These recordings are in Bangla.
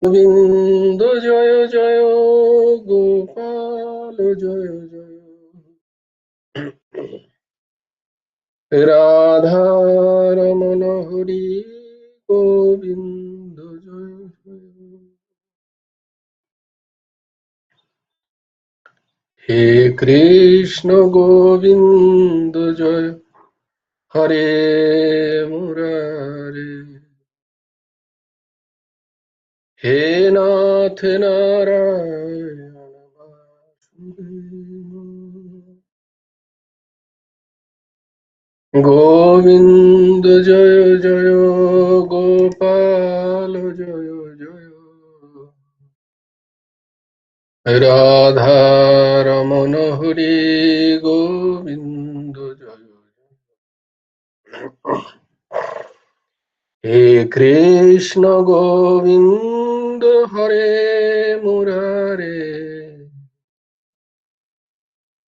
গোবিন্দ জয় জয় গোপাল জয় জয় রাধা রমণ হরি গোবিন্দ জয় জয়। হে কৃষ্ণ গোবিন্দ জয় হরে মুরারে, হে নাথ নারায়ণ বাসুদেব, গোবিন্দ জয় জয় গোপাল জয় জয়, রাধা রমণ হরি গোবিন্দ জয় জয়। হে কৃষ্ণ গোবিন্দ হরে মুরারে,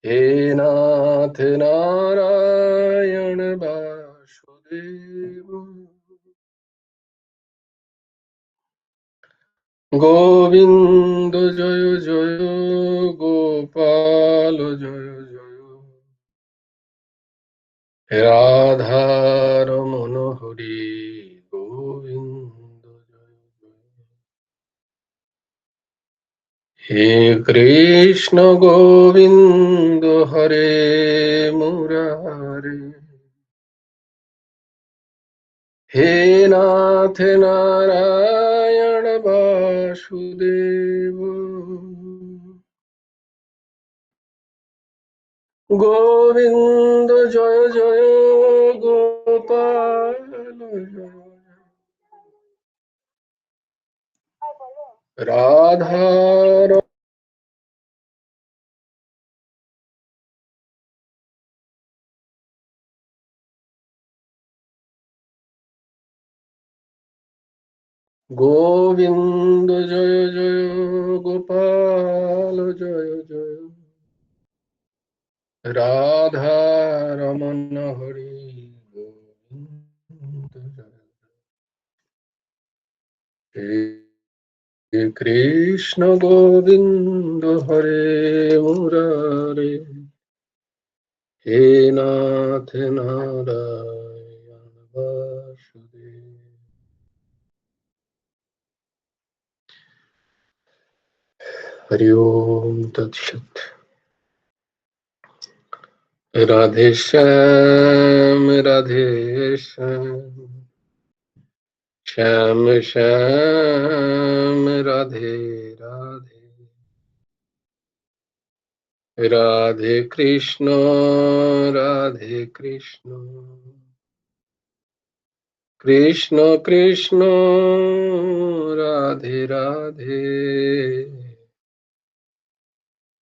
হে নাথ নারায়ণ বাসুদেব, গোবিন্দ জয় জয় গোপাল জয় জয়, রাধা রমণ হরি গোবিন্দ জয় জয়। হে কৃষ্ণ গোবিন্দ হরে মুরারে, হে নাথ নারায়ণ বাসুদেব, গোবিন্দ জয় জয় গোপাল জয়, রাধার গোবিন্দ জয় জয় গোপাল জয় জয়, রাধা রমণ হরি গোবিন্দ জয় জয়। হে কৃষ্ণ গোবিন্দ হরে মুরারে, হে নাথ নারায়ণ বাসুদেব। हरि ओम तत्सत। राधे श्याम राधे श्याम, श्याम श्याम राधे राधे, राधे कृष्ण कृष्ण कृष्ण राधे राधे,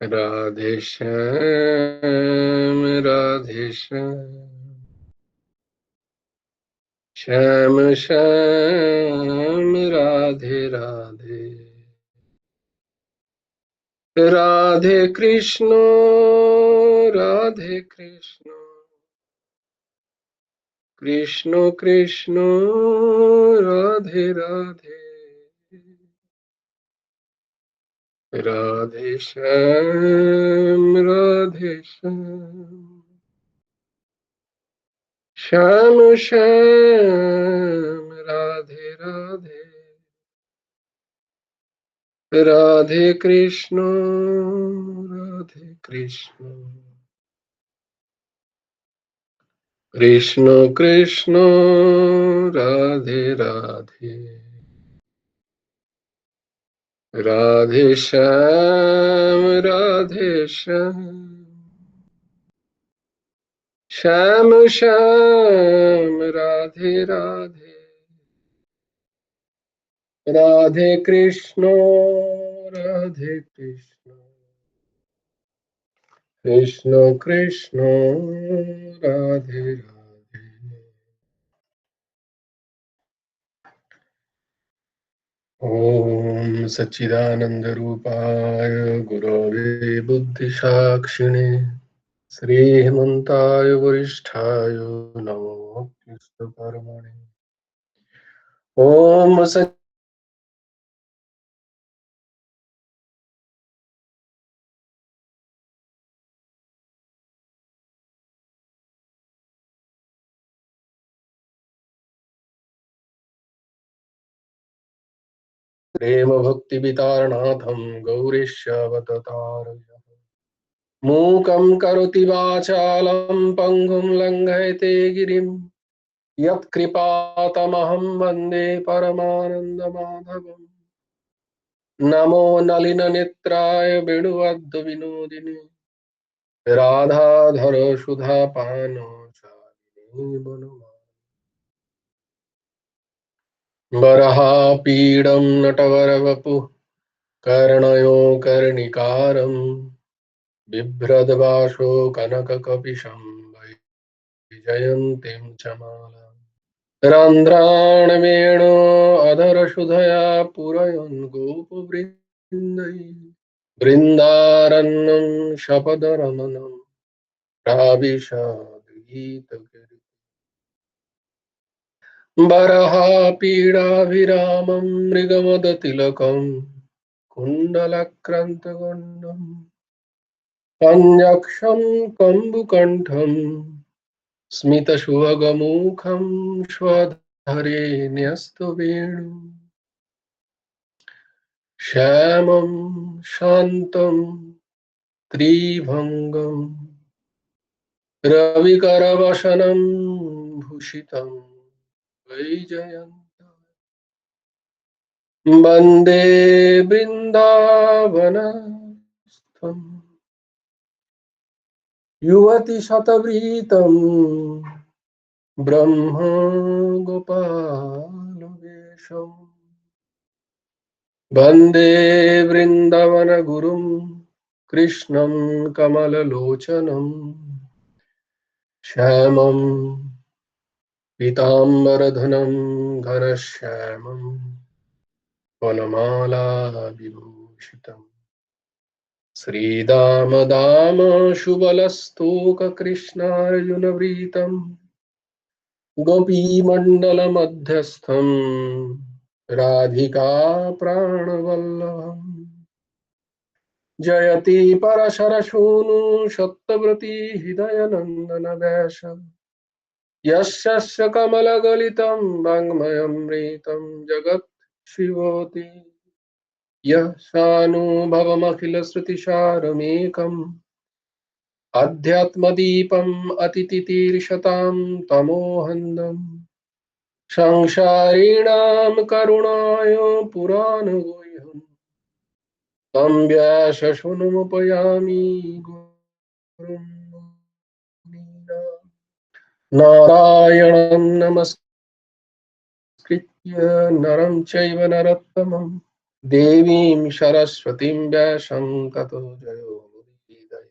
राधे श्याम श्याम श्याम राधे राधे, राधे कृष्ण कृष्ण कृष्ण राधे राधे, राधे श्याम श्याम श्याम राधे राधे, राधे कृष्ण कृष्ण कृष्ण राधे राधे, राधे श्याम श्याम श्याम राधे राधे, राधे कृष्ण कृष्ण कृष्ण राधे राधे। ओम सच्चिदानंद रूपाय गुरवे बुद्धिसाक्षिणे, श्रीमन्ताय वरिष्ठाय नमो परमणे। ओम प्रेम भक्ति वितारनाथं गौरीशवततारय मूकं करोति वाचालं पङ्गुं लङ्घयते गिरिं यत्कृपातमहं वन्दे परमानन्दमाधवम् नमो नलिननेत्राय वेणुवद्यविनोदिने राधाधर सुधापानो चारिणे वरहापीडं नटवरवपुः कर्णयो कर्णिकारं बिभ्रद्वासो कनककपिशं वैजयन्तीं च मालाम् रन्ध्राणवेणो अधरसुधया पूरयन् गोपवृन्दैः बृन्दारण्यं शपदरमणं प्राविशद्गीतगिरिं बरहापीडाभिरामं मृगमदतिलकम् कुण्डलक्रान्तगण्डं पञ्जक्षं कम्बुकण्ठं स्मितसुभगमुखं स्वधरे न्यस्तवेणुं श्यामं शान्तं त्रिभङ्गं रविकरवसनं भूषितं वैजयन्तं वन्दे बृन्दावनस्थम् युवतिशतवृतं ब्रह्म गोपालवेशम् वन्दे वृन्दावनगुरुं कृष्णं कमललोचनं श्यामं पीताम्बरधनं घनश्यामं वनमालाविभूषितम् श्रीदामदाम शुबलस्तोककृष्णार्जुनवृतं गोपीमण्डलमध्यस्थं राधिका प्राणवल्लभम् जयति परशरसूनु सत्यव्रती हृदयनन्दन वेश यस्य कमलगलितं वाङ्मयमृतं जगत् शिवोति यः सानुभवमखिलश्रुतिसारमेकम् अध्यात्मदीपम् अतितितीर्षतां तमोहन्दम् संसारिणां करुणाय पुराणगुह्यम् तं व्यासशृणुमुपयामि गुरुं मुनीनां। नारायणं नमस्कृत्य नरं चैव नरोत्तमं देवीं सरस्वतीं व्यासं ततो जयोमुदीरये।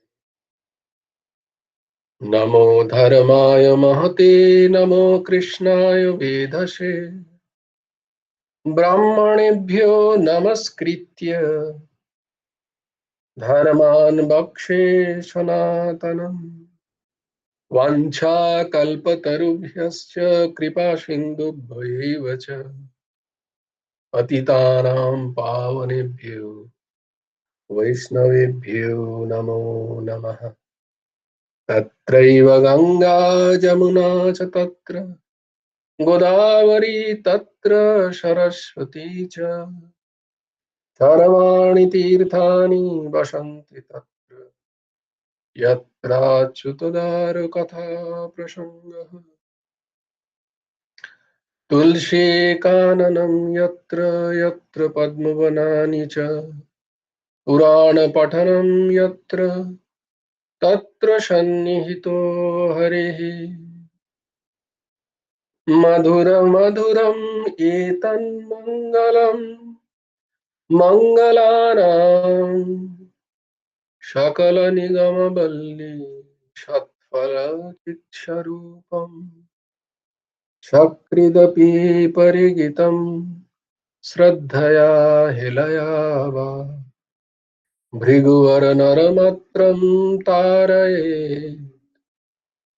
नमो धर्माय महते नमो कृष्णाय वेधसे ब्राह्मणेभ्यो नमस्कृत्य धर्मान् वक्षे सनातनम् वाञ्छाकल्पतरुभ्यश्च कृपासिन्धुभ्यैव च पतितानां पावनेभ्यो वैष्णवेभ्यो नमो नमः। तत्रैव गंगा जमुना च तत्र गोदावरी तत्र सरस्वती च सर्वाणि तीर्थानि वसन्ति तत्र यत्राच्युतदार कथा प्रसंगः तुलसी काननं यत्र यत्र पद्मवनानि च पुराण पठनं यत्र तत्र सन्निहितो हरिः मधुर मधुरम् एतन्मङ्गलम् मङ्गलानां सकलनिगमवल्ली सत्फलचित्स्वरूपम् सकृदपि परिगितं श्रद्धया हिलया वा भृगुवरनरमात्रं तारये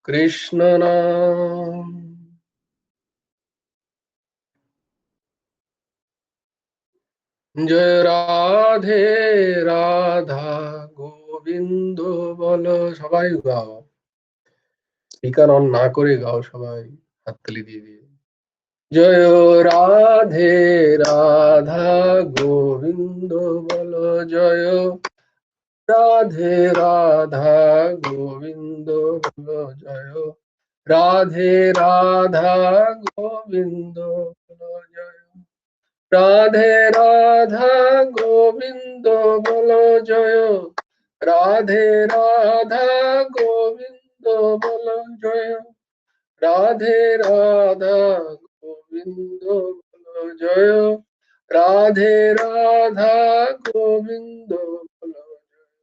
कृष्णनाम। जय राधे राधा গোবিন্দ বলো। সবাই গাও, স্পিকার অন না করে গাও, সবাই হাততালি দিয়ে দিয়ে। জয় রাধে রাধা গোবিন্দ বল জয়, রাধে রাধা গোবিন্দ বল জয়, রাধে রাধা গোবিন্দ বল জয়, রাধে রাধা গোবিন্দ বল জয়, রাধে রাধা গোবিন্দ বল জয়, রাধে রাধা গোবিন্দ বল জয়, রাধে রাধা গোবিন্দ বল জয়,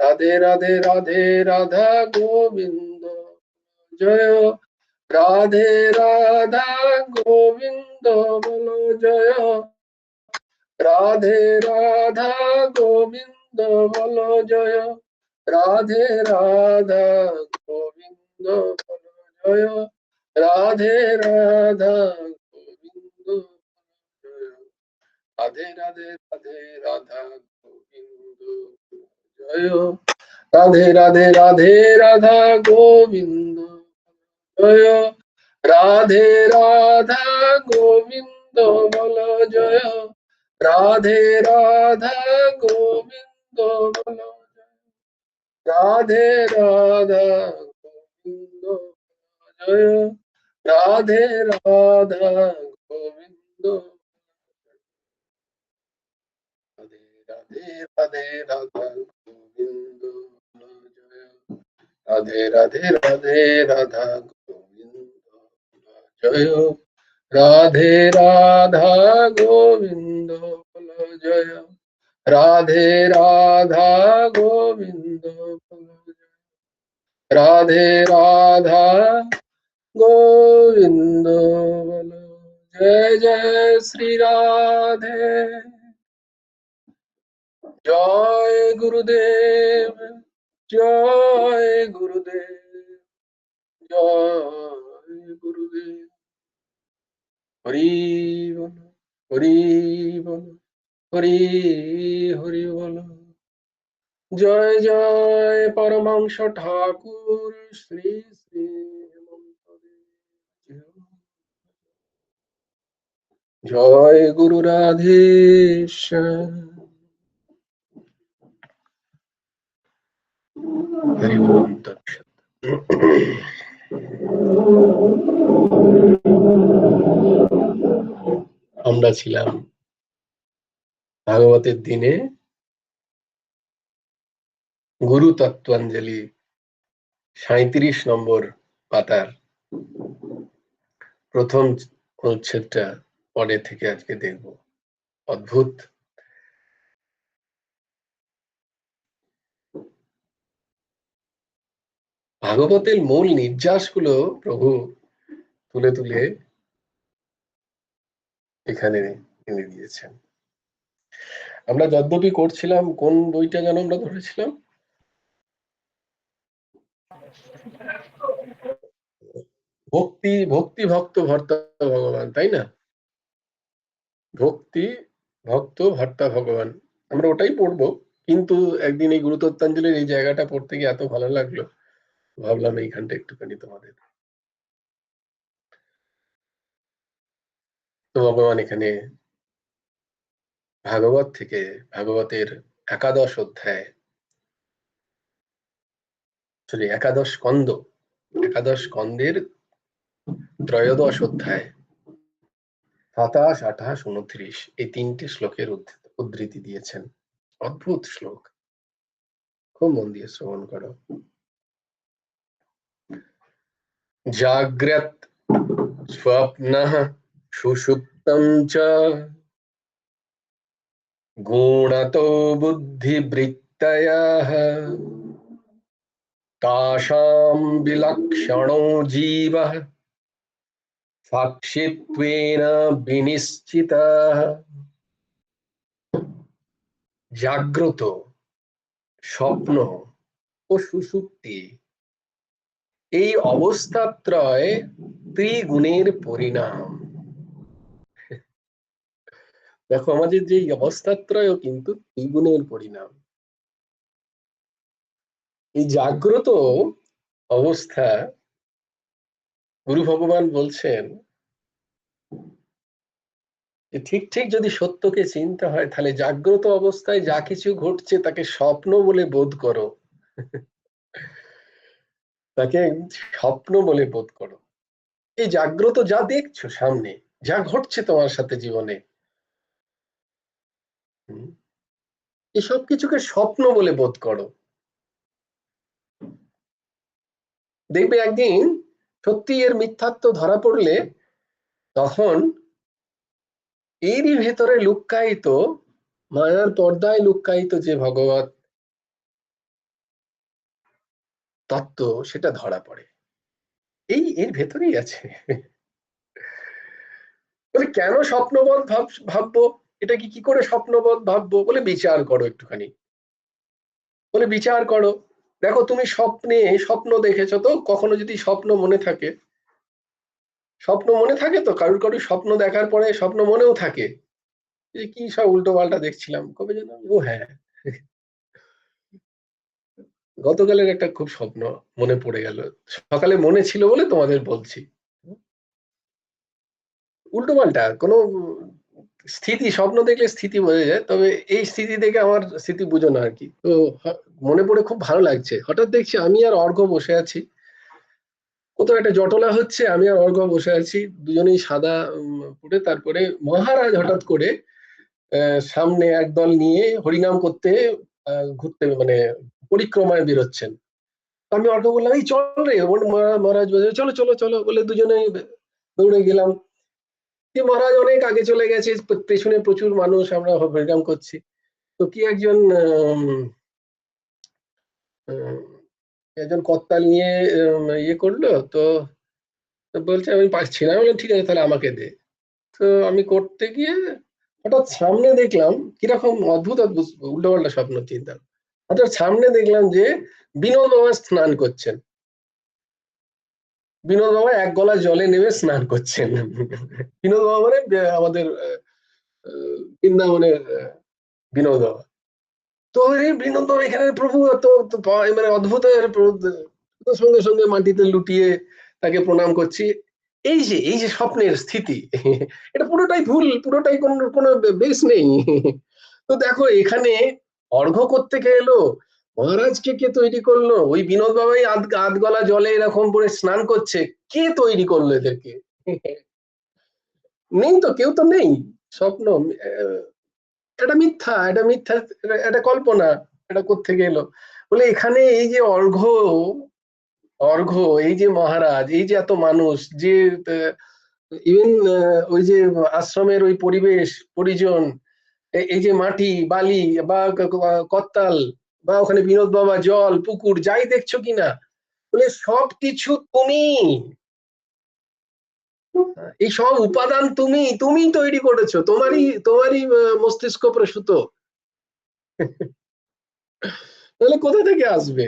রাধে রাধে রাধে রাধা গোবিন্দ জয়, রাধে রাধা গোবিন্দ বল জয়, রাধে রাধা গোবিন্দ বল জয়, রাধে রাধা গোবিন্দ বল জয়, রাধে রাধা গোবিন্দ জয়, রাধে রাধে রাধে রাধা গোবিন্দ জয়, রাধে রাধে রাধে রাধা গোবিন্দ জয়, রাধে রাধা গোবিন্দ বল জয়, রাধে রাধা গোবিন্দ বল জয়, রাধে রাধা গোবিন্দ জয়, রাধে রাধা গোবিন্দ, রাধে রাধে রাধে রাধা গোবিন্দ জয়, রাধে রাধে রাধে রাধা গোবিন্দ জয়, রাধে রাধা গোবিন্দ বল জয়, রাধে রাধা গোবিন্দ বল জয়, রাধে রাধা গোবিন্দ বল জয়, জয় শ্রী রাধে, জয় গুরুদেব, জয় গুরুদেব, জয় গুরুদেব, হরি বল, হরি বল, হরি হরি বল, জয় জয় পরমাংশ ঠাকুর শ্রী শ্রী হেমন্ত দেব, জয় গুরু রাধেশ্যাম, হরি ওম তৎসৎ। আমরা ছিলাম ভাগবতের দিনে গুরু তত্ত্বাঞ্জলি 37 নম্বর পাতার প্রথম অনুচ্ছেদটা পরে থেকে আজকে দেখব। অদ্ভুত ভাগবতের মূল নির্যাসগুলো প্রভু তুলে তুলে এখানে এনে দিয়েছেন। আমরা যদ্যপি করছিলাম, কোন বইটা যেন আমরা ধরেছিলাম, ভক্তি ভক্তি ভক্ত ভর্তা ভগবান, তাই না? ভক্তি ভক্ত ভর্তা ভগবান, আমরা ওটাই পড়বো। কিন্তু একদিন এই গুরু তত্ত্বাঞ্জলির এই জায়গাটা পড়তে গিয়ে এত ভালো লাগলো, ভাবলাম এইখানটা একটুখানি তোমাদের। তো ভগবান এখানে ভাগবত থেকে, ভাগবতের একাদশ অধ্যায়, একাদশ স্কন্দ, একাদশ স্কন্দের ত্রয়োদশ অধ্যায় 27, 28, 29 এই 3টে শ্লোকের উদ্ধৃতি দিয়েছেন। অদ্ভুত শ্লোক, খুব মন দিয়ে শ্রবণ করো। জাগ্রত স্বপ্নঃ সুষুপ্তং চ গুণতো বুদ্ধিবৃত্তয়ঃ তাসাম বিলক্ষণো জীবঃ সাক্ষিত্বেন বিনিশ্চিতঃ। জাগ্রত, স্বপ্ন ও সুষুপ্তি এই অবস্থাত্রয় ত্রিগুণের পরিণাম। দেখো, আমাদের যে অবস্থাত্রয়ও কিন্তু ত্রিগুণের পরিণাম। এই জাগ্রত অবস্থা গুরু ভগবান বলছেন ঠিক ঠিক যদি সত্যকে চিনতে হয় তাহলে জাগ্রত অবস্থায় যা কিছু ঘটছে তাকে স্বপ্ন বলে বোধ করো, তাকে স্বপ্ন বলে বোধ করো। এই জাগ্রত যা দেখছো সামনে, যা ঘটছে তোমার সাথে জীবনে, এসব কিছুকে স্বপ্ন বলে বোধ করো। দেখবে একদিন সত্যি এর মিথ্যাত্ব ধরা পড়লে তখন এরই ভেতরে লুক্কায়িত, মায়ার পর্দায় লুক্কায়িত যে ভগবত তত্ত্ব সেটা ধরা পড়ে। এর ভেতরেই আছে। বলে কেন স্বপ্নবৎ ভাববো, এটা কি করে স্বপ্নবৎ ভাববো? বলে বিচার করো একটুখানি। বলে বিচার করো, দেখো তুমি স্বপ্নে স্বপ্ন দেখেছো তো, কখনো যদি স্বপ্ন মনে থাকে, স্বপ্ন মনে থাকে তো কারুর কারুর স্বপ্ন দেখার পরে স্বপ্ন মনেও থাকে, যে কি সব উল্টো পাল্টা দেখছিলাম কবে যেন, ও হ্যাঁ গতকালের একটা খুব স্বপ্ন মনে পড়ে গেল, সকালে মনে ছিল বলে তোমাদের বলছি। উল্টো পাল্টা কোনো স্থিতি, স্বপ্ন দেখলে স্থিতি বোঝা যায়, তবে এই স্থিতি দেখে আমার স্থিতি বুঝো না আর কি। তো মনে পড়ে খুব ভালো লাগছে, হঠাৎ দেখছি আমি আর অর্ঘ্য বসে আছি, কোথাও একটা জটলা হচ্ছে, আমি আর অর্ঘ্য বসে আছি দুজনেই সাদা পরে, তারপরে মহারাজ হঠাৎ করে সামনে একদল নিয়ে হরিনাম করতে ঘুরতে মানে পরিক্রমায় বেরোচ্ছেন। আমি অর্ঘ্য বললাম এই চল রে, মহারাজ বলে চলো চলো চলো বলে দুজনে দৌড়ে গেলাম। মহারাজ অনেক আগে চলে গেছে, পেছনে প্রচুর মানুষ, আমরা হরিনাম করছি। তো কি একজন একজন কর্তাল নিয়ে ইয়ে করলো, তো বলছে আমি পারছি না, বললাম ঠিক আছে তাহলে আমাকে দে। তো আমি করতে গিয়ে হঠাৎ সামনে দেখলাম কিরকম অদ্ভুত অদ্ভুত উল্টো পাল্টা স্বপ্ন চিন্তা, হঠাৎ সামনে দেখলাম যে বিনোদ বাবা স্নান করছেন, বিনোদ বাবা এক গলা জলে নেমে স্নান করছেন। বিনোদ বাবা মানে আমাদের বৃন্দাবনের বিনোদ বাবা। তো এই বিনোদ বাবা এখানে প্রভু তো মানে অদ্ভুত সঙ্গে সঙ্গে মাটিতে লুটিয়ে তাকে প্রণাম করছি। এই যে স্বপ্নের স্থিতি, এটা পুরোটাই ভুল, পুরোটাই কোনো বেস নেই। তো দেখো এখানে অর্ঘ্য করতে এলো, মহারাজকে কে তৈরি করলো? ওই বিনোদ বাবাই আধ গলা জলে এরকম করে স্নান করছে, কে তৈরি করলো এদেরকে? নেই তো, কেউ তো নেই। স্বপ্ন, এটা মিথ্যা, এটা মিথ্যা, এটা কল্পনা, এটা কোত্থেকে এলো? বলে এখানে এই যে অর্ঘ্য, অর্ঘ্য এই যে মহারাজ, এই যে এত মানুষ, যে ইভেন ওই যে আশ্রমের ওই পরিবেশ পরিজন, এই যে মাটি বালি বা কর্তাল বা ওখানে বিনোদ বাবা, জল পুকুর যাই দেখছো কিনা, বলে সব কিছু তুমি, এই সব উপাদান তুমি তুমি তৈরি করেছো, তোমারই মস্তিষ্ক প্রসূত। তাহলে কোথা থেকে আসবে?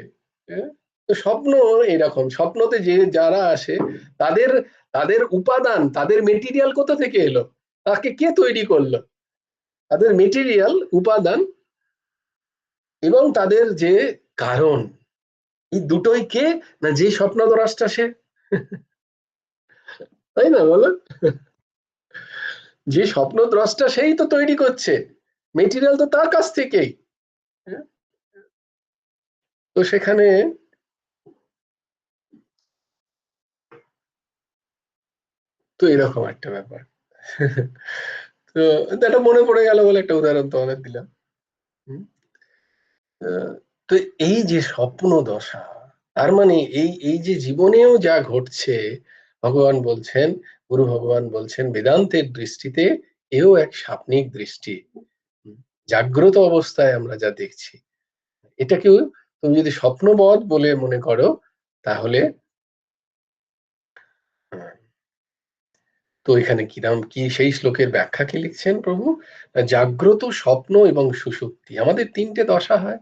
হ্যাঁ? তো স্বপ্ন এরকম, স্বপ্নতে যে যারা আসে তাদের তাদের উপাদান, তাদের মেটেরিয়াল কোথা থেকে এলো, তাকে কে তৈরি করলো, তাদের মেটেরিয়াল উপাদান এবং তাদের যে কারণ, এই দুটোই কে? না যে স্বপ্নদ্রষ্টা সে, তাই না বলো? যে স্বপ্নদ্রষ্টা সেই তো তৈরি করছে, মেটেরিয়াল তো তার কাছ থেকেই। হ্যাঁ? তো সেখানে তো এরকম একটা ব্যাপার। তো এটা মনে পড়ে গেল বলে একটা উদাহরণ তোমাদের দিলাম। তো এই যে স্বপ্ন দশা, তার মানে এই যে জীবনেও যা ঘটছে, ভগবান বলছেন, গুরু ভগবান বলছেন বেদান্তের দৃষ্টিতে এও এক স্বপ্নিক দৃষ্টি। জাগ্রত অবস্থায় আমরা যা দেখছি, এটাকেও তুমি যদি স্বপ্নবৎ বলে মনে করো, তাহলে তো এখানে কি সেই শ্লোকের ব্যাখ্যা কি লিখছেন প্রভু? জাগ্রত, স্বপ্ন এবং সুষুপ্তি, আমাদের তিনটে দশা হয়।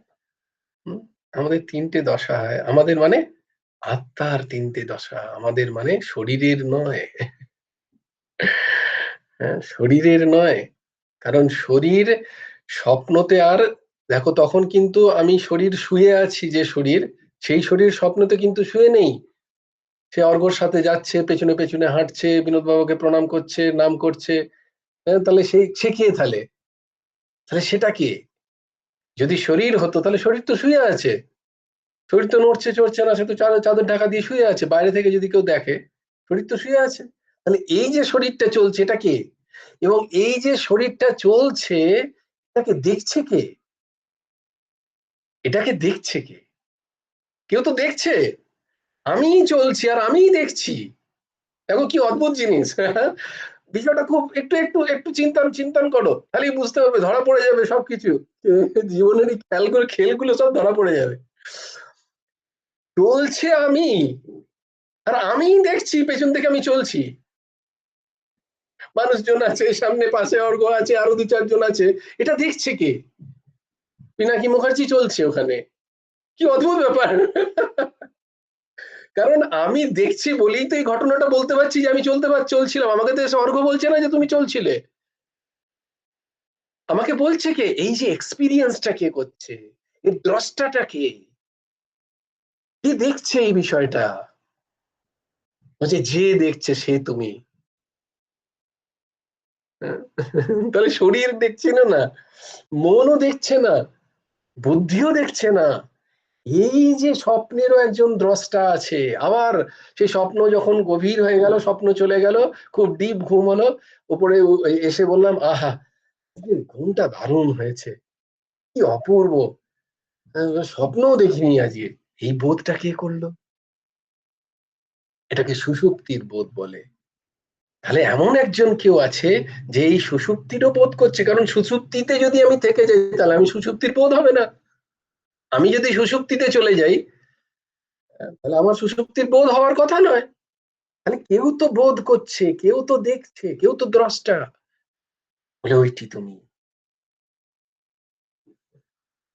আমাদের তিনটে দশা হয়, আমাদের মানে আত্মার তিনটে দশা, আমাদের মানে শরীরের নয়। হ্যাঁ, শরীরের নয়, কারণ শরীর স্বপ্নতে আর দেখো তখন কিন্তু আমি শরীর শুয়ে আছি, যে শরীর, সেই শরীর স্বপ্নতে কিন্তু শুয়ে নেই, সে অর্ঘ্যর সাথে যাচ্ছে, পেছনে পেছনে হাঁটছে, বিনোদ বাবাকে প্রণাম করছে, নাম করছে, তাহলে সে কে তাহলে? তাহলে সেটা কে? যদি শরীর হতো তাহলে শরীর তো শুয়ে আছে, শরীর তো নড়ছে চড়ছে না, সে তো চাদর ঢাকা দিয়ে শুয়ে আছে, বাইরে থেকে যদি কেউ দেখে শরীর তো শুয়ে আছে। তাহলে এই যে শরীরটা চলছে এটা কে? এবং এই যে শরীরটা চলছে এটাকে দেখছে কে? এটাকে দেখছে কে? কেউ তো দেখছে। আমি চলছি আর আমিই দেখছি। দেখো কি অদ্ভুত জিনিস। বিষয়টা খুব একটু একটু একটু চিন্তন চিন্তন করো, তাহলে বুঝতে পারবে, ধরা পড়ে যাবে সবকিছু। জীবনের এই খেলগুলো সব ধরা পড়ে যাবে। চলছে আমি, আর আমিই দেখছি পেছন থেকে আমি চলছি। মানুষজন আছে সামনে, পাশে অর্ঘ আছে, আরো 2-4 জন আছে। এটা দেখছে কে? পিনাকি মুখার্জি চলছে ওখানে। কি অদ্ভুত ব্যাপার। কারণ আমি দেখছি বলেই তো এই ঘটনাটা বলতে পারছি যে আমি চলছিলাম। আমাকে তো এসে অর্ঘ বলছে না যে তুমি চলছিলে। আমাকে বলছে কে? এই যে এক্সপিরিয়েন্সটা কে করছে, এই দ্রষ্টাটা কে? কে দেখছে এই বিষয়টা? বলছে যে দেখছে সে তুমি। তাহলে শরীর দেখছে না, না মনও দেখছে না, বুদ্ধিও দেখছে না। এই যে স্বপ্নেরও একজন দ্রষ্টা আছে। আবার সেই স্বপ্ন যখন গভীর হয়ে গেল, স্বপ্ন চলে গেল, খুব ডিপ ঘুম হলো, উপরে এসে বললাম আহা ঘুমটা দারুণ হয়েছে, কি অপূর্ব, স্বপ্নও দেখিনি আজকে। এই বোধটা কে করলো? এটাকে সুষুপ্তির বোধ বলে। তাহলে এমন একজন কেউ আছে যে এই সুষুপ্তিরও বোধ করছে। কারণ সুষুপ্তিতে যদি আমি থেকে যাই তাহলে আমি সুষুপ্তির বোধ হবে না। আমি যদি সুষুপ্তিতে চলে যাই তাহলে আমার সুষুপ্তির বোধ হওয়ার কথা নয়। তাহলে কেউ তো বোধ করছে, কেউ তো দেখছে, কেউ তো দ্রষ্টা। বলে ওইটি তুমি।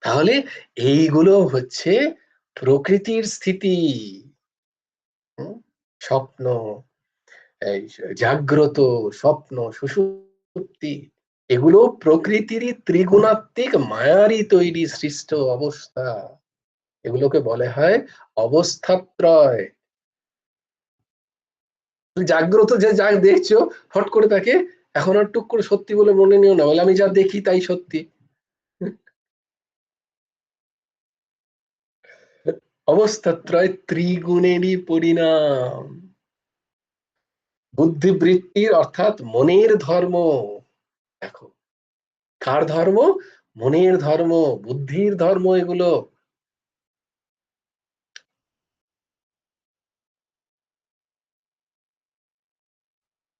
তাহলে এইগুলো হচ্ছে প্রকৃতির স্থিতি। স্বপ্ন, এই জাগ্রত, স্বপ্ন, সুষুপ্তি, এগুলো প্রকৃতিরই ত্রিগুণাত্মিক মায়ারই তৈরি সৃষ্ট অবস্থা। এগুলোকে বলে হয় অবস্থাত্রয়। জাগ্রত যে যা দেখছো, হট করে তাকে এখন আর টুক করে সত্যি বলে মনে নিও না, বলে আমি যা দেখি তাই সত্যি। অবস্থাত্রয় ত্রিগুণেরই পরিণাম। বুদ্ধিবৃত্তির অর্থাৎ মনের ধর্ম। দেখো কার ধর্ম? মনের ধর্ম, বুদ্ধির ধর্ম এগুলো।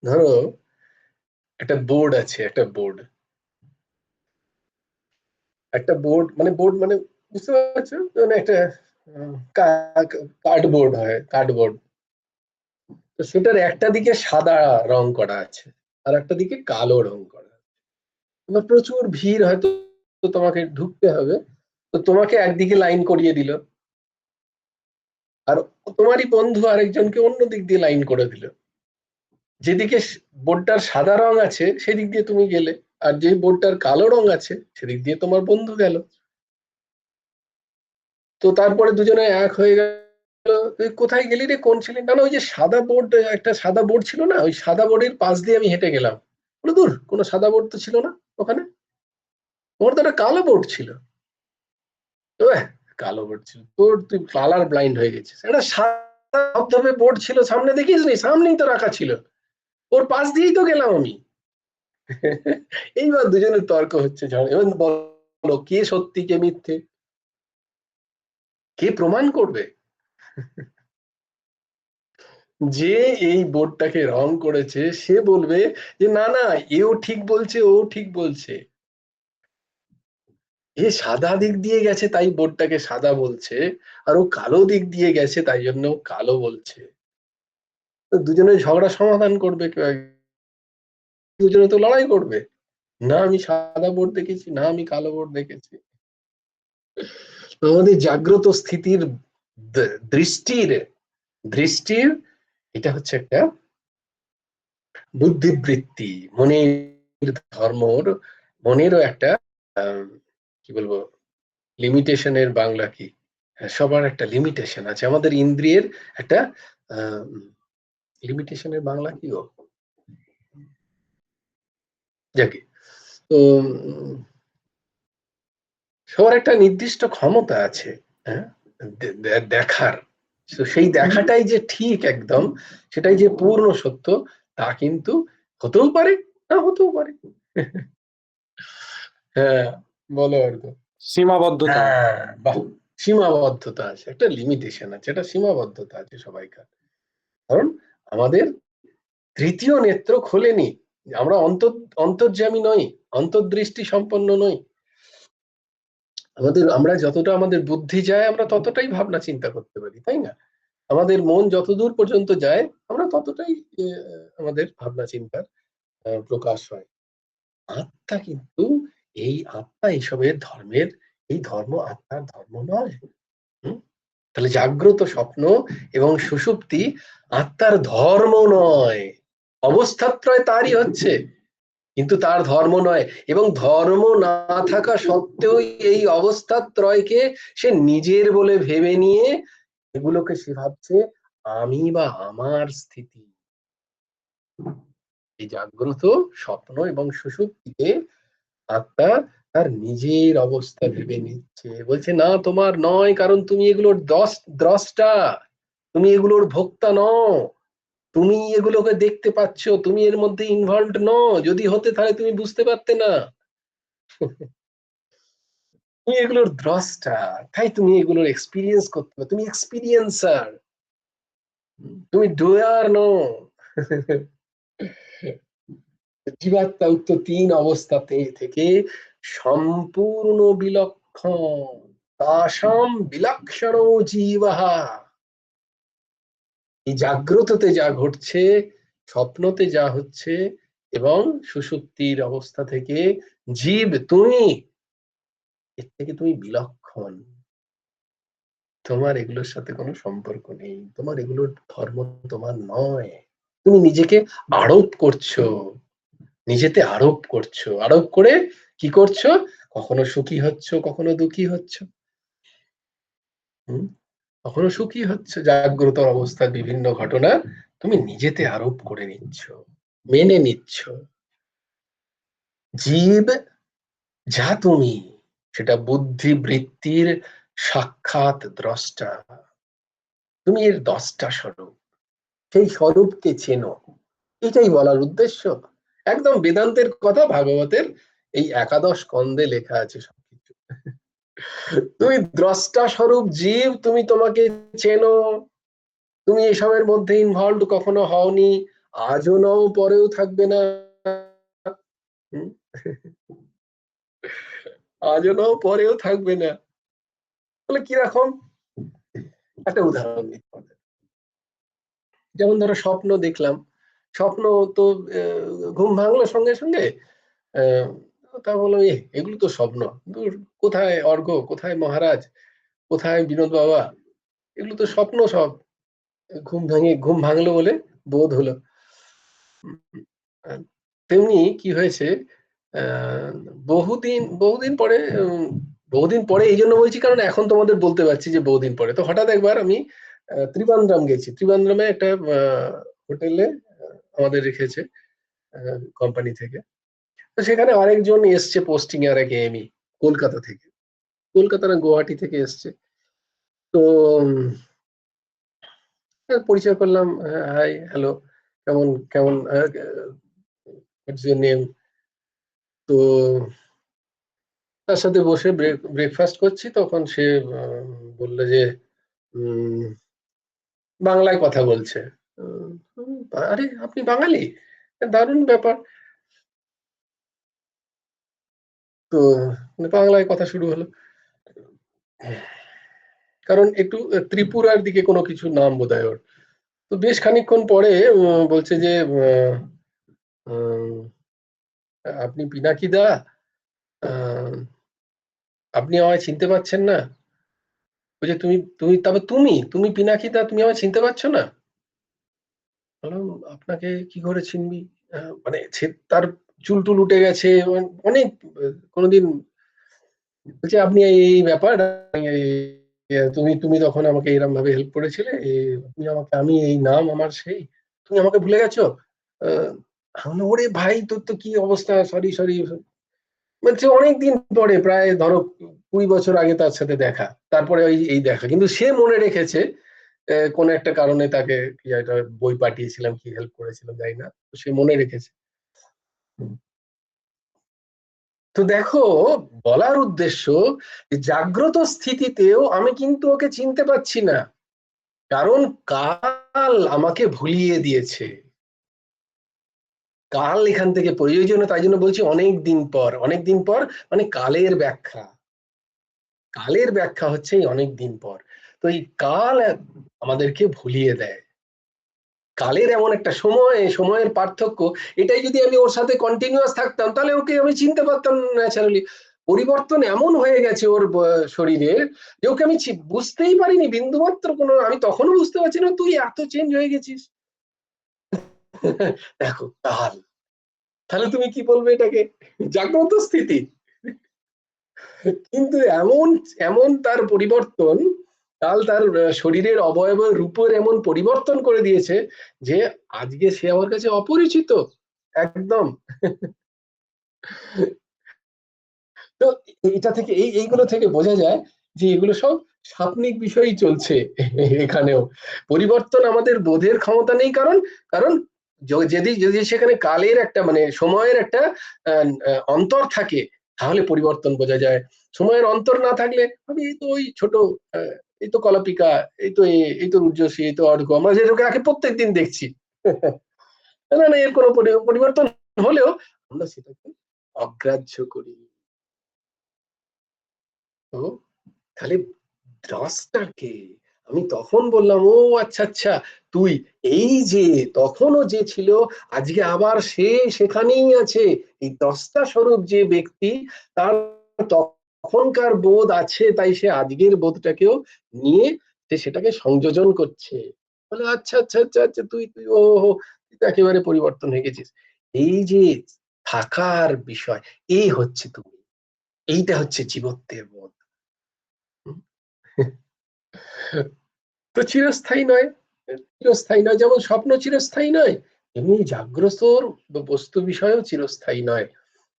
ধরো একটা বোর্ড আছে, একটা বোর্ড মানে বুঝতে পারছো, মানে একটা কার্ডবোর্ড হয়, কার্ডবোর্ড। তো সেটার একটা দিকে সাদা রং করা আছে, আর একটা দিকে কালো রং করা আছে। এবার প্রচুর ভিড়, হয়তো তোমাকে ঢুকতে হবে, তো তোমাকে একদিকে লাইন করিয়ে দিল, আর তোমারই বন্ধু আরেকজনকে অন্য দিক দিয়ে লাইন করে দিল। যেদিকে বোর্ডটার সাদা রং আছে সেদিক দিয়ে তুমি গেলে, আর যে বোর্ডটার কালো রং আছে সেদিক দিয়ে তোমার বন্ধু গেল। তো তারপরে দুজনে এক হয়ে গেল। তুই কোথায় গেলি রে, কোন ছিলি? না না, ওই যে সাদা বোর্ড, একটা সাদা বোর্ড ছিল না, ওই সাদা বোর্ডের পাশ দিয়ে আমি হেঁটে গেলাম। বলে দূর, কোনো সাদা বোর্ড তো ছিল না ওখানে, ওর তো একটা কালো বোর্ড ছিল। তো কালো বোর্ড ছিল তোর, তুই কালার ব্লাইন্ড হয়ে গেছিস। একটা সাদা ধবধবে বোর্ড ছিল সামনে, দেখিস নি? সামনেই তো রাখা ছিল, ওর পাশ দিয়েই তো গেলাম আমি। এইবার দুজনের তর্ক হচ্ছে, এবার বলো কে সত্যি কে মিথ্যে, কে প্রমাণ করবে? যে এই বোর্ডটাকে রং করেছে সে বলবে যে না না, এও ঠিক বলছে, ও ঠিক বলছে, এ সাদা দিক দিয়ে গেছে তাই বোর্ডটাকে সাদা বলছে, আর ও কালো দিক দিয়ে গেছে তাই জন্য ও কালো বলছে। তো দুজনে ঝগড়া সমাধান করবে কেউ দুজনে তো লড়াই করবে, না আমি সাদা বোর্ড দেখেছি, না আমি কালো বোর্ড দেখেছি। আমাদের জাগ্রত স্থিতির দৃষ্টির দৃষ্টির এটা হচ্ছে একটা বুদ্ধিবৃত্তি, মনের ধর্মর, মনেরও একটা কি বলবো, লিমিটেশনের বাংলা কি? সবার একটা লিমিটেশন আছে, আমাদের ইন্দ্রিয়ের একটা লিমিটেশনের বাংলা কি গো? যাকে তো সবার একটা নির্দিষ্ট ক্ষমতা আছে, হ্যাঁ, দেখার। তো সেই দেখাটাই যে ঠিক একদম, সেটাই যে পূর্ণ সত্য, তা কিন্তু হতেও পারে, না হতেও পারে। হ্যাঁ, বলো অর্ক। সীমাবদ্ধতা। হ্যাঁ, বাহ, সীমাবদ্ধতা আছে, একটা লিমিটেশন আছে, একটা সীমাবদ্ধতা আছে সবাইকার। কারণ আমাদের তৃতীয় নেত্র খোলেনি, আমরা অন্তর্যামী নই, অন্তর্দৃষ্টি সম্পন্ন নই। আমরা যতটা আমাদের বুদ্ধি যায় আমরা ততটাই ভাবনা চিন্তা করতে পারি, তাই না? আমাদের মন যতদূর পর্যন্ত যায় আমরা ততটাই আমাদের ভাবনা চিন্তার প্রকাশ হয়। আত্মা কিন্তু, এই আত্মা এইসবের ধর্মের, এই ধর্ম আত্মার ধর্ম নয়। তাহলে জাগ্রত, স্বপ্ন এবং সুষুপ্তি আত্মার ধর্ম নয়, অবস্থাত্রয় তারই হচ্ছে, কিন্তু তার ধর্ম নয়। এবং ধর্ম না থাকা সত্ত্বেও এই অবস্থাত্রয়কে সে নিজের বলে ভেবে নিয়ে এগুলোকে সে ভাবছে আমি বা আমার স্থিতি। এই জাগ্রত, স্বপ্ন এবং সুষুপ্তিতে আত্মা তার নিজের অবস্থা ভেবে নিচ্ছে, বলছে না তোমার নয়, কারণ তুমি এগুলোর দ্রষ্টা, তুমি এগুলোর ভোক্তা নও, তুমি এগুলোকে দেখতে পাচ্ছ, তুমি এর মধ্যে ইনভলভড নও, যদি হতে তাহলে তুমি বুঝতে পারতে না। তুমি এগুলোর দ্রষ্টা, তাই তুমি এগুলোর এক্সপিরিয়েন্স করতে পারো, তুমি এক্সপিরিয়েন্সার, তুমি ডুয়ার নও। জীবাত্মা উক্ত তিন অবস্থাতে থেকে সম্পূর্ণ বিলক্ষণ, তাসাম বিলক্ষণ জীবহা। এই জাগ্রততে যা ঘটছে, স্বপ্নতে যা হচ্ছে এবং সুষুপ্তির অবস্থা থেকে জীব তুমি, এর থেকে তুমি বিলক্ষণ। তোমার এগুলোর সাথে কোনো সম্পর্ক নেই, তোমার এগুলোর ধর্ম তোমার নয়। তুমি নিজেকে আরোপ করছো, নিজেতে আরোপ করছো, আরোপ করে কি করছো? কখনো সুখী হচ্ছ, কখনো দুঃখী হচ্ছ, কখনো সুখী হচ্ছ, জাগ্রত অবস্থার বিভিন্ন ঘটনা তুমি নিজেতে আরোপ করে নিচ্ছ, মেনে নিচ্ছ। জীব যা তুমি, সেটা বুদ্ধি বৃত্তির সাক্ষাৎ দ্রষ্টা, তুমি এর দ্রষ্টা স্বরূপ, সেই স্বরূপকে চেনো, এটাই বলার উদ্দেশ্য। একদম বেদান্তের কথা, ভাগবতের এই একাদশ স্কন্ধে লেখা আছে সবকিছু। তুমি দ্রষ্টা স্বরূপ জীব, তুমি তোমাকে চেনো, তুমি এসবের মধ্যে ইনভলভড কখনো হওনি, আজও নও, পরেও থাকবে না। আজও নও, পরেও থাকবে না। তাহলে কিরকম? একটা উদাহরণ দিতে হবে। যেমন ধরো স্বপ্ন দেখলাম, স্বপ্ন তো ঘুম ভাঙলো সঙ্গে সঙ্গে, তা বললাম এগুলো তো স্বপ্ন, কোথায় অর্ঘ্য, কোথায় মহারাজ, কোথায় বিনোদ বাবা, এগুলো তো স্বপ্ন সব, ঘুম ভাঙলো বলে বোধ হলো। তেমনি কি হয়েছে, বহুদিন বহুদিন পরে, বহুদিন পরে এই জন্য বলছি কারণ এখন তোমাদের বলতে পারছি যে বহুদিন পরে, তো হঠাৎ একবার আমি ত্রিবান্দ্রম গেছি, ত্রিবান্দ্রমে একটা হোটেলে আমাদের রেখেছে কোম্পানি থেকে। তো সেখানে আরেকজন এসছে পোস্টিং এ, আরেক এমই, কলকাতা থেকে, কলকাতা না গুয়াহাটি থেকে এসছে। তো পরিচয় করলাম, হাই হ্যালো, কেমন কেমন, হোয়াটস ইউর নেম। তো তার সাথে বসে ব্রেকফাস্ট করছি, তখন সে বললো যে বাংলায় কথা বলছে। আরে আপনি বাঙালি, দারুণ ব্যাপার। তো বাংলায় কথা শুরু হলো, কারণ একটু ত্রিপুরার দিকে কোনো কিছু নাম বোধহয় ওর। তো বেশ খানিকক্ষণ পরে বলছে যে আপনি পিনাকি দা, আপনি আমায় চিনতে পারছেন না? বলছে তুমি তুমি তবে তুমি তুমি পিনাকি দা, তুমি আমায় চিনতে পারছো না? বললাম আপনাকে কি করে চিনবি, মানে তার চুল টুল উঠে গেছে, অনেক কোনোদিন। বলছে আপনি এই ব্যাপার, তুমি তুমি তখন আমাকে এরকম ভাবে হেল্প করেছিলে, তুমি আমাকে, আমি এই নাম আমার সেই, তুমি আমাকে ভুলে গেছো? ওরে ভাই তোর তো কি অবস্থা, সরি সরি, মানে অনেকদিন পরে, প্রায় ধরো 20 বছর আগে তার সাথে দেখা, তারপরে ওই এই দেখা, কিন্তু সে মনে রেখেছে কোন একটা কারণে তাকে কি একটা বই পাঠিয়েছিলাম, কি হেল্প করেছিলাম জানি না, তো সে মনে রেখেছে। তো দেখো, বলার উদ্দেশ্য জাগ্রত স্থিতিতেও আমি কিন্তু ওকে চিনতে পারছি না, কারণ কাল আমাকে ভুলিয়ে দিয়েছে। কাল এখান থেকে প্রয়োজনীয়, তাই জন্য বলছি অনেক দিন পর, অনেক দিন পর মানে কালের ব্যাখ্যা, কালের ব্যাখ্যা হচ্ছে এই অনেক দিন পর। তো এই কাল আমাদেরকে ভুলিয়ে দেয়, কালের এমন একটা সময়, সময়ের পার্থক্য, এটাই যদি আমি ওর সাথে কন্টিনিউয়াস থাকতাম তাহলে ওকে আমি চিনতে পারতাম ন্যাচারালি। পরিবর্তন এমন হয়ে গেছে ওর শরীরের, যে ওকে আমি বুঝতেই পারিনি বিন্দুমাত্র কোনো, আমি তখনও বুঝতে পারছি না তুই এত চেঞ্জ হয়ে গেছিস। দেখো কাল, তাহলে তুমি কি বলবে এটাকে? জাগ্রত স্থিতি। কিন্তু এমন, এমন তার পরিবর্তন, কাল তার শরীরের অবয়বের রূপের এমন পরিবর্তন করে দিয়েছে যে আজকে সে আমার কাছে অপরিচিত একদম। তো এটা থেকে, এইগুলো থেকে বোঝা যায় যে এগুলো সব সাপনিক বিষয়ই চলছে এখানেও। পরিবর্তন আমাদের বোধের ক্ষমতা নেই, কারণ কারণ যদি যদি সেখানে কালের একটা মানে সময়ের একটা অন্তর থাকে, তাহলে পরিবর্তন বোঝা যায়। সময়ের অন্তর না থাকলে আমি এই তো ওই ছোট, এই তো কলাপিকা, এই তো রুদ্রশ্রী, এই তো অর্ঘ্য, আমরা যেটাকে প্রত্যেকদিন দেখছি। না না, এর কোনো পরিবর্তন হলেও আমরা সেটাকে অগ্রাহ্য করি। তো তাহলে দ্রষ্টাকে, আমি তখন বললাম ও আচ্ছা আচ্ছা, তুই এই যে তখনও যে ছিল, আজকে আবার সে সেখানেই আছে, এই দ্রষ্টা স্বরূপ যে ব্যক্তি, তার তখনকার বোধ আছে, তাই সে আজকের বোধটাকেও নিয়ে সে সেটাকে সংযোজন করছে। বলে আচ্ছা আচ্ছা আচ্ছা আচ্ছা, তুই তুই ও তুই তো একেবারে পরিবর্তন হয়ে গেছিস। এই যে থাকার বিষয়, এই হচ্ছে তুমি, এইটা হচ্ছে জীবত্বের বোধ। তো চিরস্থায়ী নয়, চিরস্থায়ী নয়, যেমন স্বপ্ন চিরস্থায়ী নয়, এমনি জাগ্রত বস্তু বিষয়ও চিরস্থায়ী নয়।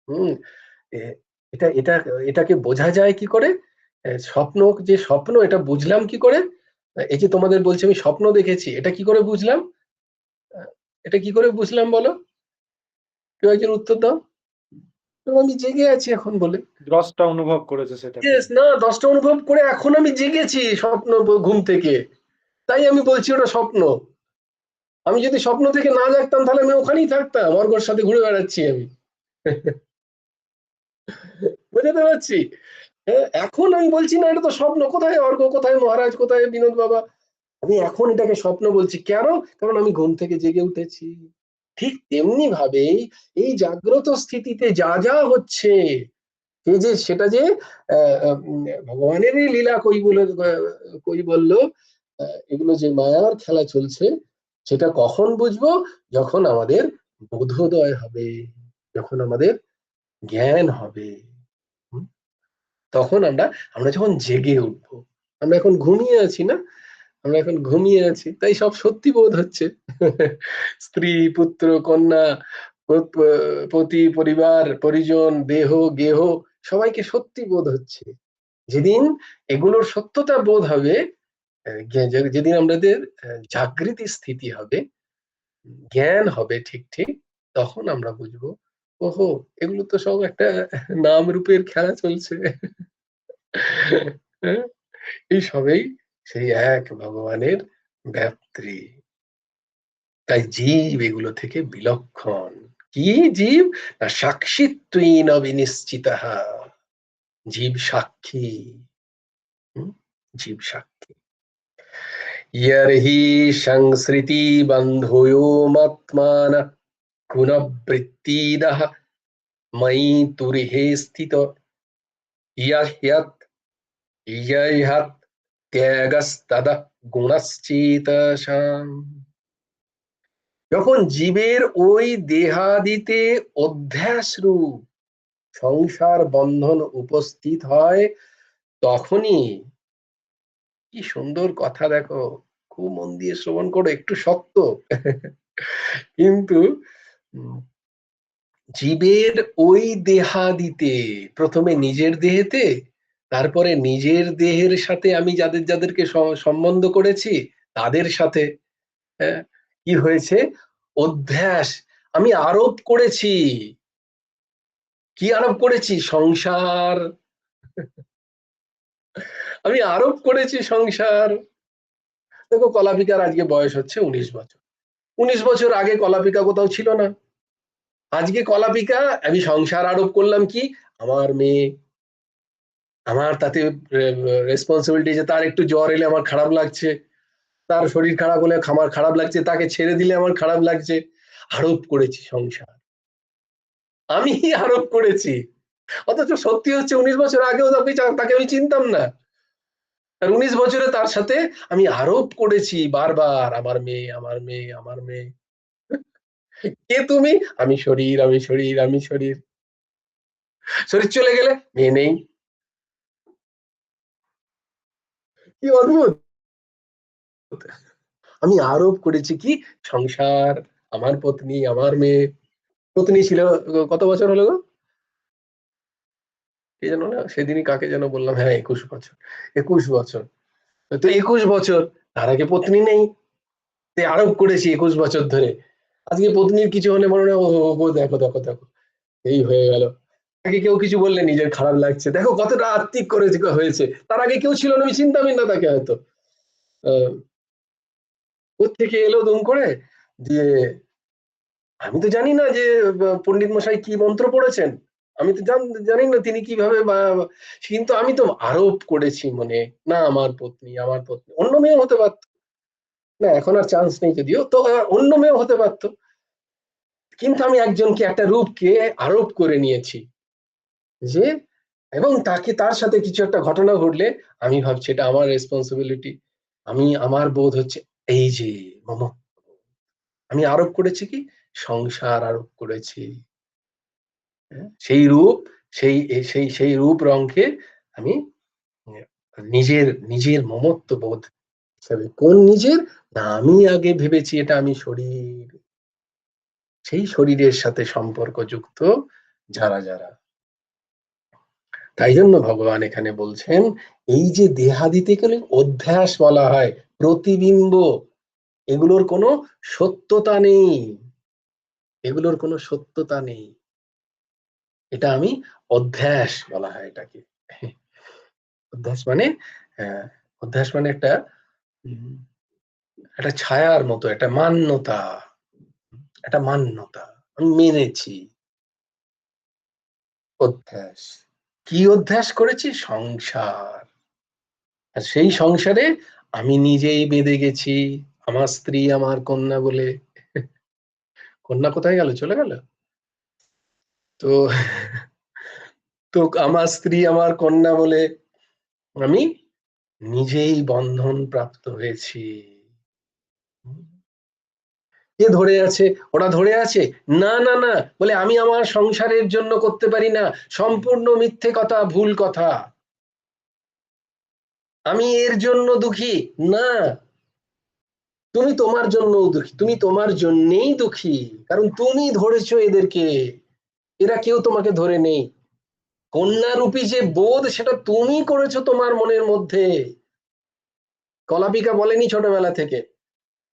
হম এটা এটা এটাকে বোঝা যায় কি করে? স্বপ্ন, যে স্বপ্ন, এটা বুঝলাম কি করে? এই যে তোমাদের বলছি আমি স্বপ্ন দেখেছি, এটা কি করে বুঝলাম? এটা কি করে বুঝলাম বলো? কেউ একজন উত্তর দাও। আমি জেগে আছি এখন বলে। দ্রষ্টা অনুভব করেছে সেটাকে। না, 10টা অনুভব করে এখন আমি জেগেছি স্বপ্ন, ঘুম থেকে, তাই আমি বলছি ওটা স্বপ্ন। আমি যদি স্বপ্ন থেকে না জাগতাম তাহলে আমি ওখানেই থাকতাম, অর্ঘ্যর সাথে ঘুরে বেড়াচ্ছি আমি। বুঝতে পারছি। এখন আমি বলছি না এটা তো স্বপ্ন, কোথায় অর্ঘ্য, কোথায় মহারাজ, কোথায় বিনোদ বাবা, আমি এখন এটাকে স্বপ্ন বলছি কেন? কারণ আমি ঘুম থেকে জেগে উঠেছি। ঠিক তেমনি ভাবে এই জাগ্রত স্থিতিতে যা যা হচ্ছে, এই যে সেটা যে ভগবানেরই লীলা, কই বললো, এগুলো যে মায়ার খেলা চলছে, সেটা কখন বুঝবো? যখন আমাদের বোধোদয় হবে, যখন আমাদের জ্ঞান হবে। হুম? তখন আমরা, আমরা যখন জেগে উঠবো। আমরা এখন ঘুমিয়ে আছি না, আমরা এখন ঘুমিয়ে আছি, তাই সব সত্যি বোধ হচ্ছে। স্ত্রী, পুত্র, কন্যা, পতি, পরিবার, পরিজন, দেহ, গেহ, সবাইকে সত্যি বোধ হচ্ছে। যেদিন এগুলোর সত্যতা বোধ হবে, যেদিন আমাদের জাগৃতি স্থিতি হবে, জ্ঞান হবে ঠিক ঠিক, তখন আমরা বুঝবো ওহো, এগুলো তো সব একটা নাম রূপের খেলা চলছে। এই সবেই সেই এক ভগবানের ব্যাপ্তি। তাই জীব এগুলো থেকে বিলক্ষণ। কি জীব? না সাক্ষিত্বেন বিনিশ্চিত, জীব সাক্ষী। জীব সাক্ষী। ইয়র্হি সংসৃতি বন্ধুয়োমাত্মান গুণবৃত্তিদঃ ময়ি তুরিহে স্থিত ইয়হ্যত ইয়হ্যত ত্যাগস্তদ গুণশ্চেতসাম। যখন জীবের ওই দেহাদিতে অধ্যাস রূপ সংসার বন্ধন উপস্থিত হয়, তখনই, কি সুন্দর কথা দেখো, খুব মন দিয়ে শ্রবণ করো, একটু শক্ত কিন্তু জীবের ওই দেহাদিতে প্রথমে নিজের দেহেতে, তারপরে নিজের দেহের সাথে আমি যাদের যাদেরকে সম্বন্ধ করেছি তাদের সাথে কি হয়েছে, অধ্যাস আমি আরোপ করেছি। কি আরোপ করেছি? সংসার। আমি আরোপ করেছি সংসার। দেখো কলাপিকার আজকে বয়স হচ্ছে 19 বছর। 19 বছর আগে কলাপিকা কোথাও ছিল না। আজকে কলাপিকা আমি সংসার আরোপ করলাম কি, আমার মেয়ে, আমার তাতে রেসপন্সিবিলিটি যে তার একটু জ্বর এলে আমার খারাপ লাগছে, তার শরীর খারাপ হলে আমার খারাপ লাগছে, তাকে ছেড়ে দিলে আমার খারাপ লাগছে। আরোপ করেছি সংসার, আমি আরোপ করেছি। অথচ সত্যি হচ্ছে 19 বছর আগেও তাকে আমি চিনতাম না। আর 19 বছরে তার সাথে আমি আরোপ করেছি বারবার, আমার মেয়ে, আমার মেয়ে, আমার মেয়ে। কে তুমি? আমি শরীর, আমি শরীর, আমি শরীর। শরীর চলে গেলে মেয়ে নেই। কি অদ্ভুত! আমি আরোপ করেছি কি, সংসার, আমার পত্নী, আমার মেয়ে। পত্নী ছিল কত বছর হলো গো? কে যেন না সেদিনই কাকে যেন বললাম, হ্যাঁ 21 বছর। 21 বছর। তো 21 বছর তার আগে পত্নী নেই। আরোপ করেছি 21 বছর ধরে। আজকে পত্নীর কিছু হলে মনে হয় ও দেখো দেখো দেখো এই হয়ে গেল। তাকে কেউ কিছু বললে নিজের খারাপ লাগছে, দেখো কতটা আত্মিক করে হয়েছে। তার আগে কেউ ছিল না, আমি চিন্তামই না তাকে হয়তো। কোত্থেকে এলো দুম করে দিয়ে। আমি তো জানি না যে পণ্ডিত মশাই কি মন্ত্র পড়েছেন, আমি তো জানি না তিনি কিভাবে, কিন্তু আমি তো আরোপ করেছি মনে, না আমার পত্নী, আমার পত্নী। অন্য মেয়েও হতে পারতো, না এখন আর চান্স নেই যদিও, তো অন্য মেয়েও হতে পারতো, কিন্তু আমি একজনকে, একটা রূপকে আরোপ করে নিয়েছি যে, এবং তাকে, তার সাথে কিছু একটা ঘটনা ঘটলে আমি ভাবছি এটা আমার রেসপন্সিবিলিটি। আমি, আমার বোধ হচ্ছে এই যে মম, আমি আরোপ করেছি কি, সংসার আরোপ করেছি। সেই রূপ, সেই সেই সেই রূপ রঙকে আমি নিজের নিজের মমত্ব বোধ হিসাবে, কোন নিজের, না আমি আগে ভেবেছি এটা আমি শরীর, সেই শরীরের সাথে সম্পর্কযুক্ত যারা যারা। তাই জন্য ভগবান এখানে বলছেন, এই যে দেহাদিতে গেলে অধ্যাস বলা হয়, প্রতিবিম্ব, এগুলোর কোনো সত্যতা নেই, এগুলোর কোনো সত্যতা নেই। এটা আমি অধ্যাস বলা হয় এটাকে। অধ্যাস মানে, অধ্যাস মানে একটা একটা ছায়ার মতো, একটা মান্যতা, একটা মান্যতা আমি মেনেছি। অধ্যাস, কি অধ্যাস করেছি? সংসার। আর সেই সংসারে আমি নিজেই বেঁধে গেছি, আমার স্ত্রী, আমার কন্যা বলে। কন্যা কোথায় গেল? চলে গেল তো। তো আমার স্ত্রী, আমার কন্যা বলে আমি নিজেই বন্ধন প্রাপ্ত হয়েছি। কে ধরে আছে? ওরা ধরে আছে? না না না, বলে আমি আমার সংসারের জন্য করতে পারি না, সম্পূর্ণ মিথ্যে কথা, ভুল কথা। আমি এর জন্য দুঃখী না, তুমি তোমার জন্য দুঃখী, তুমি তোমার জন্যেই দুঃখী, কারণ তুমি ধরেছো এদেরকে, এরা কেউ তোমাকে ধরে নেই। কন্যারূপী যে বোধ, সেটা তুমি করেছো তোমার মনের মধ্যে। কলাপিকা বলেনি ছোটবেলা থেকে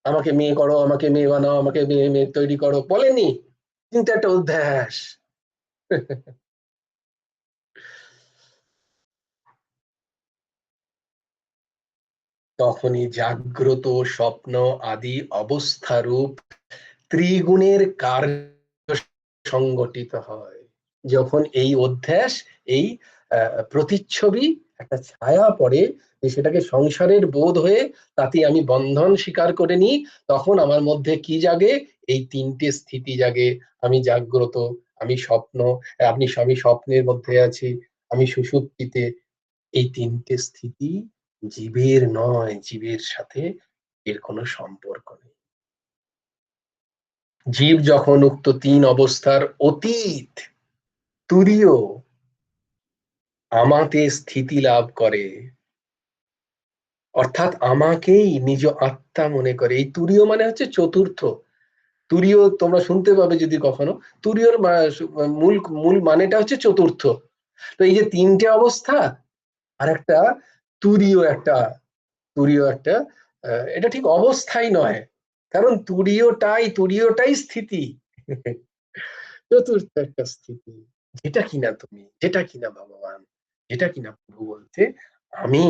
আমাকে মেয়ে করো, আমাকে মেয়ে বানাও, আমাকে মেয়ে মেয়ে তৈরি করো, বলেনি, কিন্তু একটা অধ্যাস। তখনই জাগ্রত, স্বপ্ন আদি অবস্থারূপ ত্রিগুণের কার্য সংগঠিত হয়। যখন এই অধ্যাস, এই প্রতিচ্ছবি, একটা ছায়া পড়ে, সেটাকে সংসারের বোধ হয়ে তাতে আমি বন্ধন স্বীকার করে নিই, তখন আমার মধ্যে কি জাগে? এই তিনটে স্থিতি জাগে। আমি জাগ্রত, আমি স্বপ্ন, আমি স্বপ্নের মধ্যে আছি, আমি সুষুপ্তিতে। এই তিনটে স্থিতি জীবের নয়, জীবের সাথে এর কোনো সম্পর্ক নেই। জীব যখন উক্ত তিন অবস্থার অতীত, তুরীয় আমাতে স্থিতি লাভ করে, অর্থাৎ আমাকেই নিজ আত্মা মনে করে। এই তুরীয় মানে হচ্ছে চতুর্থ, তুরীয় তোমরা শুনতে পাবে যদি কখনো, তুরীয়র মূল মূল মানেটা হচ্ছে চতুর্থ। তো এই যে তিনটে অবস্থা আর একটা তুরীয় একটা, এটা ঠিক অবস্থাই নয়, কারণ তুরীয়টাই স্থিতি। চতুর্থ একটা স্থিতি, যেটা কিনা ভগবান, যেটা কিনা প্রভু বলছে আমি,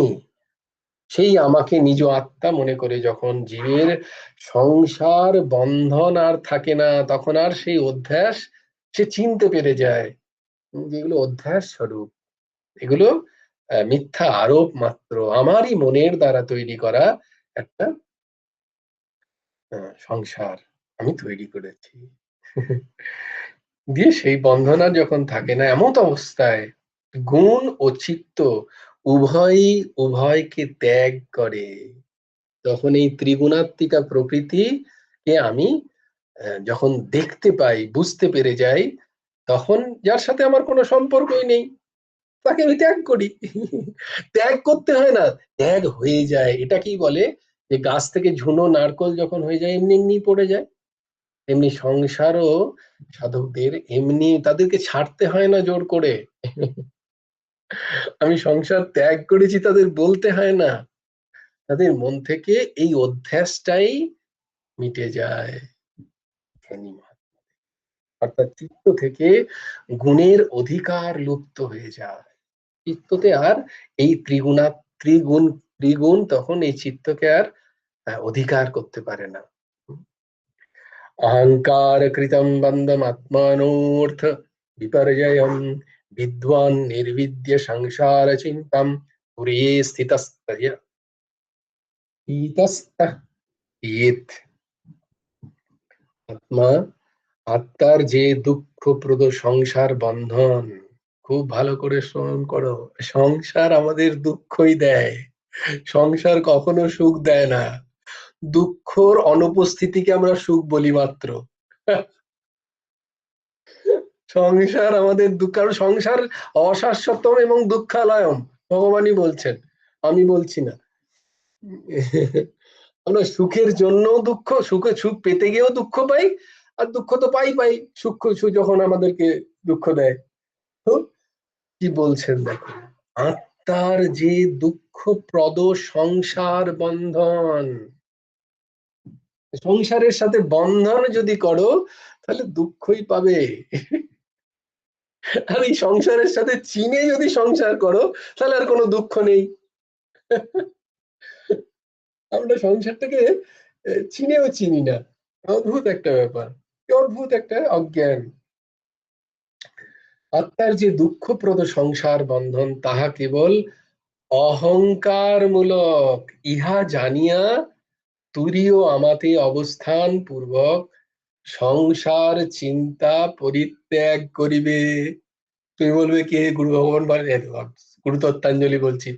সেই আমাকে নিজ আত্মা মনে করে যখন জীবের সংসার বন্ধন আর থাকে না, তখন আর সেই অধ্যাস সে চিনতে পেরে যায়, যেগুলো অধ্যাস স্বরূপ, এগুলো মিথ্যা আরোপ মাত্র, আমারই মনের দ্বারা তৈরি করা একটা সংসার আমি তৈরি করেছি। দিয়ে সেই বন্ধন আর যখন থাকে না, এমত অবস্থায় গুণ ও চিত্ত উভয়কে ত্যাগ করে, তখন এই ত্রিগুণাত্মিকা প্রকৃতিকে আমি যখন দেখতে পাই, বুঝতে পেরে যাই, তখন যার সাথে আমার কোনো সম্পর্কই নেই তাকে আমি ত্যাগ করি। ত্যাগ করতে হয় না, ত্যাগ হয়ে যায়। এটাকেই বলে যে গাছ থেকে ঝুনো নারকল যখন হয়ে যায় এমনি এমনি পড়ে যায়, এমনি সংসারও সাধকদের এমনি, তাদেরকে ছাড়তে হয় না জোর করে। আমি সংসার ত্যাগ করেছি তাদের বলতে হয় না, তাদের মন থেকে এই অধ্যাসটাই মিটে যায়। অর্থাৎ চিত্ত থেকে গুণের অধিকার লুপ্ত হয়ে যায়, চিত্ততে আর এই ত্রিগুণ ত্রিগুণ তখন এই চিত্তকে আর অধিকার করতে পারে না। অহংকার কৃতম বন্ধম আত্মানোর্থ বিপর্যয়ম বিদ্বান নির্বিদ্য সংসার চিন্তাম পুরে আত্মা, আত্মার যে দুঃখপ্রদ সংসার বন্ধন, খুব ভালো করে শ্রবণ করো, সংসার আমাদের দুঃখই দেয়, সংসার কখনো সুখ দেয় না, দুঃখর অনুপস্থিতিকে আমরা সুখ বলি মাত্র। সংসার আমাদের দুঃখ, কারণ সংসার অশাশ্বতম এবং দুঃখালয়ম, ভগবানই বলছেন, আমি বলছি না। আমরা সুখের জন্য দুঃখ, সুখ পেতে গিয়েও দুঃখ পাই, আর দুঃখ তো পাই সুখ যখন আমাদেরকে দুঃখ দেয়। তো কি বলছেন দেখো, আত্মার যে দুঃখপ্রদ সংসার বন্ধন, সংসারের সাথে বন্ধন যদি করো তাহলে দুঃখই পাবে। আর এই সংসারের সাথে চিনে যদি সংসার করো তাহলে আর কোনো দুঃখ নেই। আমরা সংসারটাকে চিনেও চিনি না, অদ্ভুত একটা ব্যাপার, অদ্ভুত একটা অজ্ঞান। আত্মার যে দুঃখপ্রদ সংসার বন্ধন তাহা কেবল অহংকার মূলক, ইহা জানিয়া তুরীয় আমাতে অবস্থান পূর্বক সংসার চিন্তা পরিত্যাগ করিবে। তুমি বলবে কে গুরু ভগবান বলে, গুরু তত্ত্বাঞ্জলি বলছি,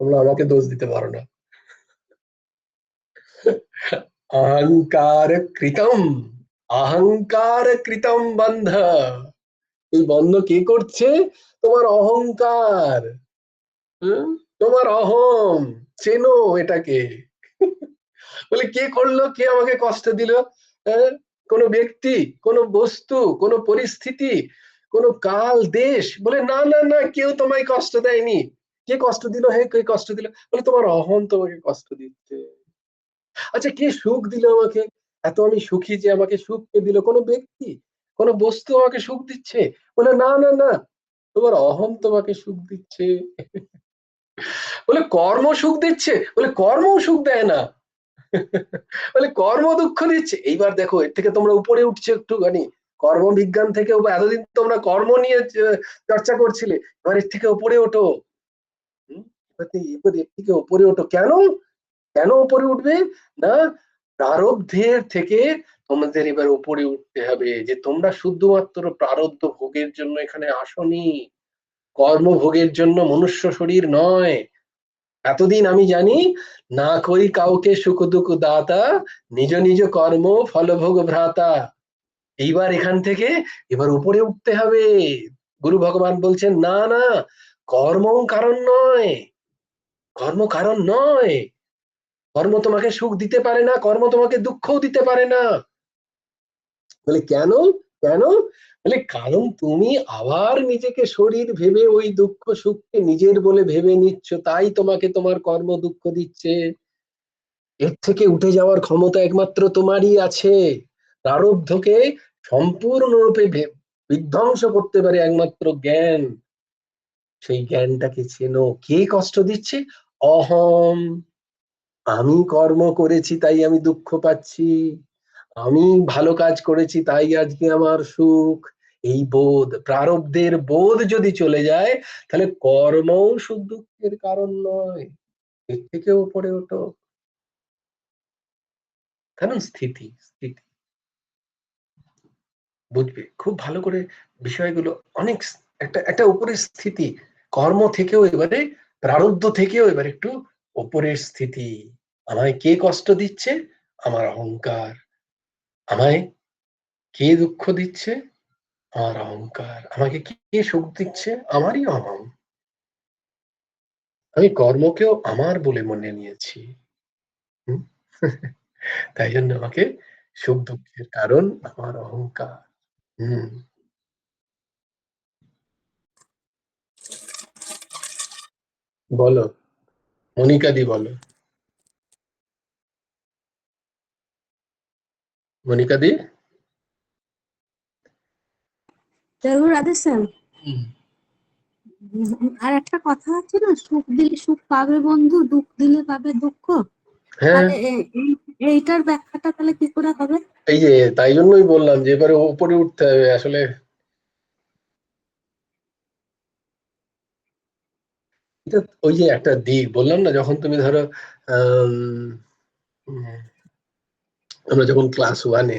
তোমরা আমাকে দোষ দিতে পারো না। অহংকার কৃতম, অহংকার কৃতম বন্ধ, এই বন্ধ কে করছে? তোমার অহংকার। তোমার অহম, চেনো এটাকে। বলে কে করলো, কে আমাকে কষ্ট দিল? কোনো ব্যক্তি, কোনো বস্তু, কোনো পরিস্থিতি, কোনো কাল দেশ? বলে না না না, কেউ তোমায় কষ্ট দেয়নি। কে কষ্ট দিল? হে কে কষ্ট দিল? বলে তোমার অহম তোমাকে কষ্ট দিচ্ছে। আচ্ছা কে সুখ দিল আমাকে? এত আমি সুখী যে আমাকে সুখ কে দিল? কোনো ব্যক্তি, কোনো বস্তু আমাকে সুখ দিচ্ছে? বলে না না না, তোমার অহম তোমাকে সুখ দিচ্ছে। বলে কর্ম সুখ দিচ্ছে? বলে কর্ম সুখ দেয় না। বলে কর্ম দুঃখ দিচ্ছে। এইবার দেখো এর থেকে তোমরা উপরে উঠছে একটুখানি, কর্মবিজ্ঞান থেকে এতদিন তোমরা কর্ম নিয়ে চর্চা করছিলে, এবার এর থেকে উপরে ওঠো। এবার এর থেকে উপরে ওঠো। কেন কেন উপরে উঠবে? না, প্রারব্ধের থেকে তোমাদের এবার উপরে উঠতে হবে, যে তোমরা শুধুমাত্র প্রারব্ধ ভোগের জন্য এখানে আসনি, কর্মভোগের জন্য মনুষ্য শরীর নয়। এতদিন আমি জানি না কই কাউকে সুখ দুঃখ দাতা, নিজ নিজ কর্ম ফলভোগ ভ্রাতা। এইবার এখান থেকে এবার উপরে উঠতে হবে। গুরু ভগবান বলছেন না না, কর্ম কারণ নয়, কর্ম কারণ নয়, কর্ম তোমাকে সুখ দিতে পারে না, কর্ম তোমাকে দুঃখও দিতে পারে না। বলে কেন? কেন? বলে কারণ তুমি আবার নিজেকে শরীর ভেবে ওই দুঃখ সুখকে নিজের বলে ভেবে নিচ্ছ, তাই তোমাকে তোমার কর্ম দুঃখ দিচ্ছে। এর থেকে উঠে যাওয়ার ক্ষমতা একমাত্র তোমারই আছে। প্রারব্ধকে সম্পূর্ণরূপে বিধ্বংস করতে পারে একমাত্র জ্ঞান। সেই জ্ঞানটাকে চেনো। কে কষ্ট দিচ্ছে? অহম। আমি কর্ম করেছি তাই আমি দুঃখ পাচ্ছি, আমি ভালো কাজ করেছি তাই আজকে আমার সুখ। এই বোধ, প্রারব্ধের বোধ যদি চলে যায়, তাহলে কর্মও সুখ দুঃখের কারণ নয়। এর থেকে উপরে ওঠো। কারণ স্থিতি, স্থিতি বুঝবে খুব ভালো করে বিষয়গুলো। অনেক একটা একটা উপরের স্থিতি, কর্ম থেকেও এবারে, প্রারব্ধ থেকেও এবার একটু উপরের স্থিতি। আমায় কে কষ্ট দিচ্ছে? আমার অহংকার। আমায় কে দুঃখ দিচ্ছে? আমার অহংকার। আমাকে কে সুখ দিচ্ছে? আমারই অহং। আমি কর্মকেও আমার বলে মনে নিয়েছি। হুম? তাই জন্য আমাকে সুখ দুঃখের কারণ আমার অহংকার। হুম, বলো মনিকা দি, বলো মনিকা দি। জয়গুরু রাধে স্যার। হুম, আর একটা কথা আছে না, সুখ দিলে সুখ পাবে বন্ধু, দুঃখ দিলে পাবে দুঃখ। হ্যাঁ, তাহলে এইটার ব্যাখ্যাটা তাহলে কি করে হবে? এই যে তাই জন্যই বললাম যে এবারে উপরে উঠতে হবে আসলে। এটা ওই যে একটা দিক বললাম না, যখন তুমি ধরো আম, উম, আমরা যখন ক্লাস ওয়ানে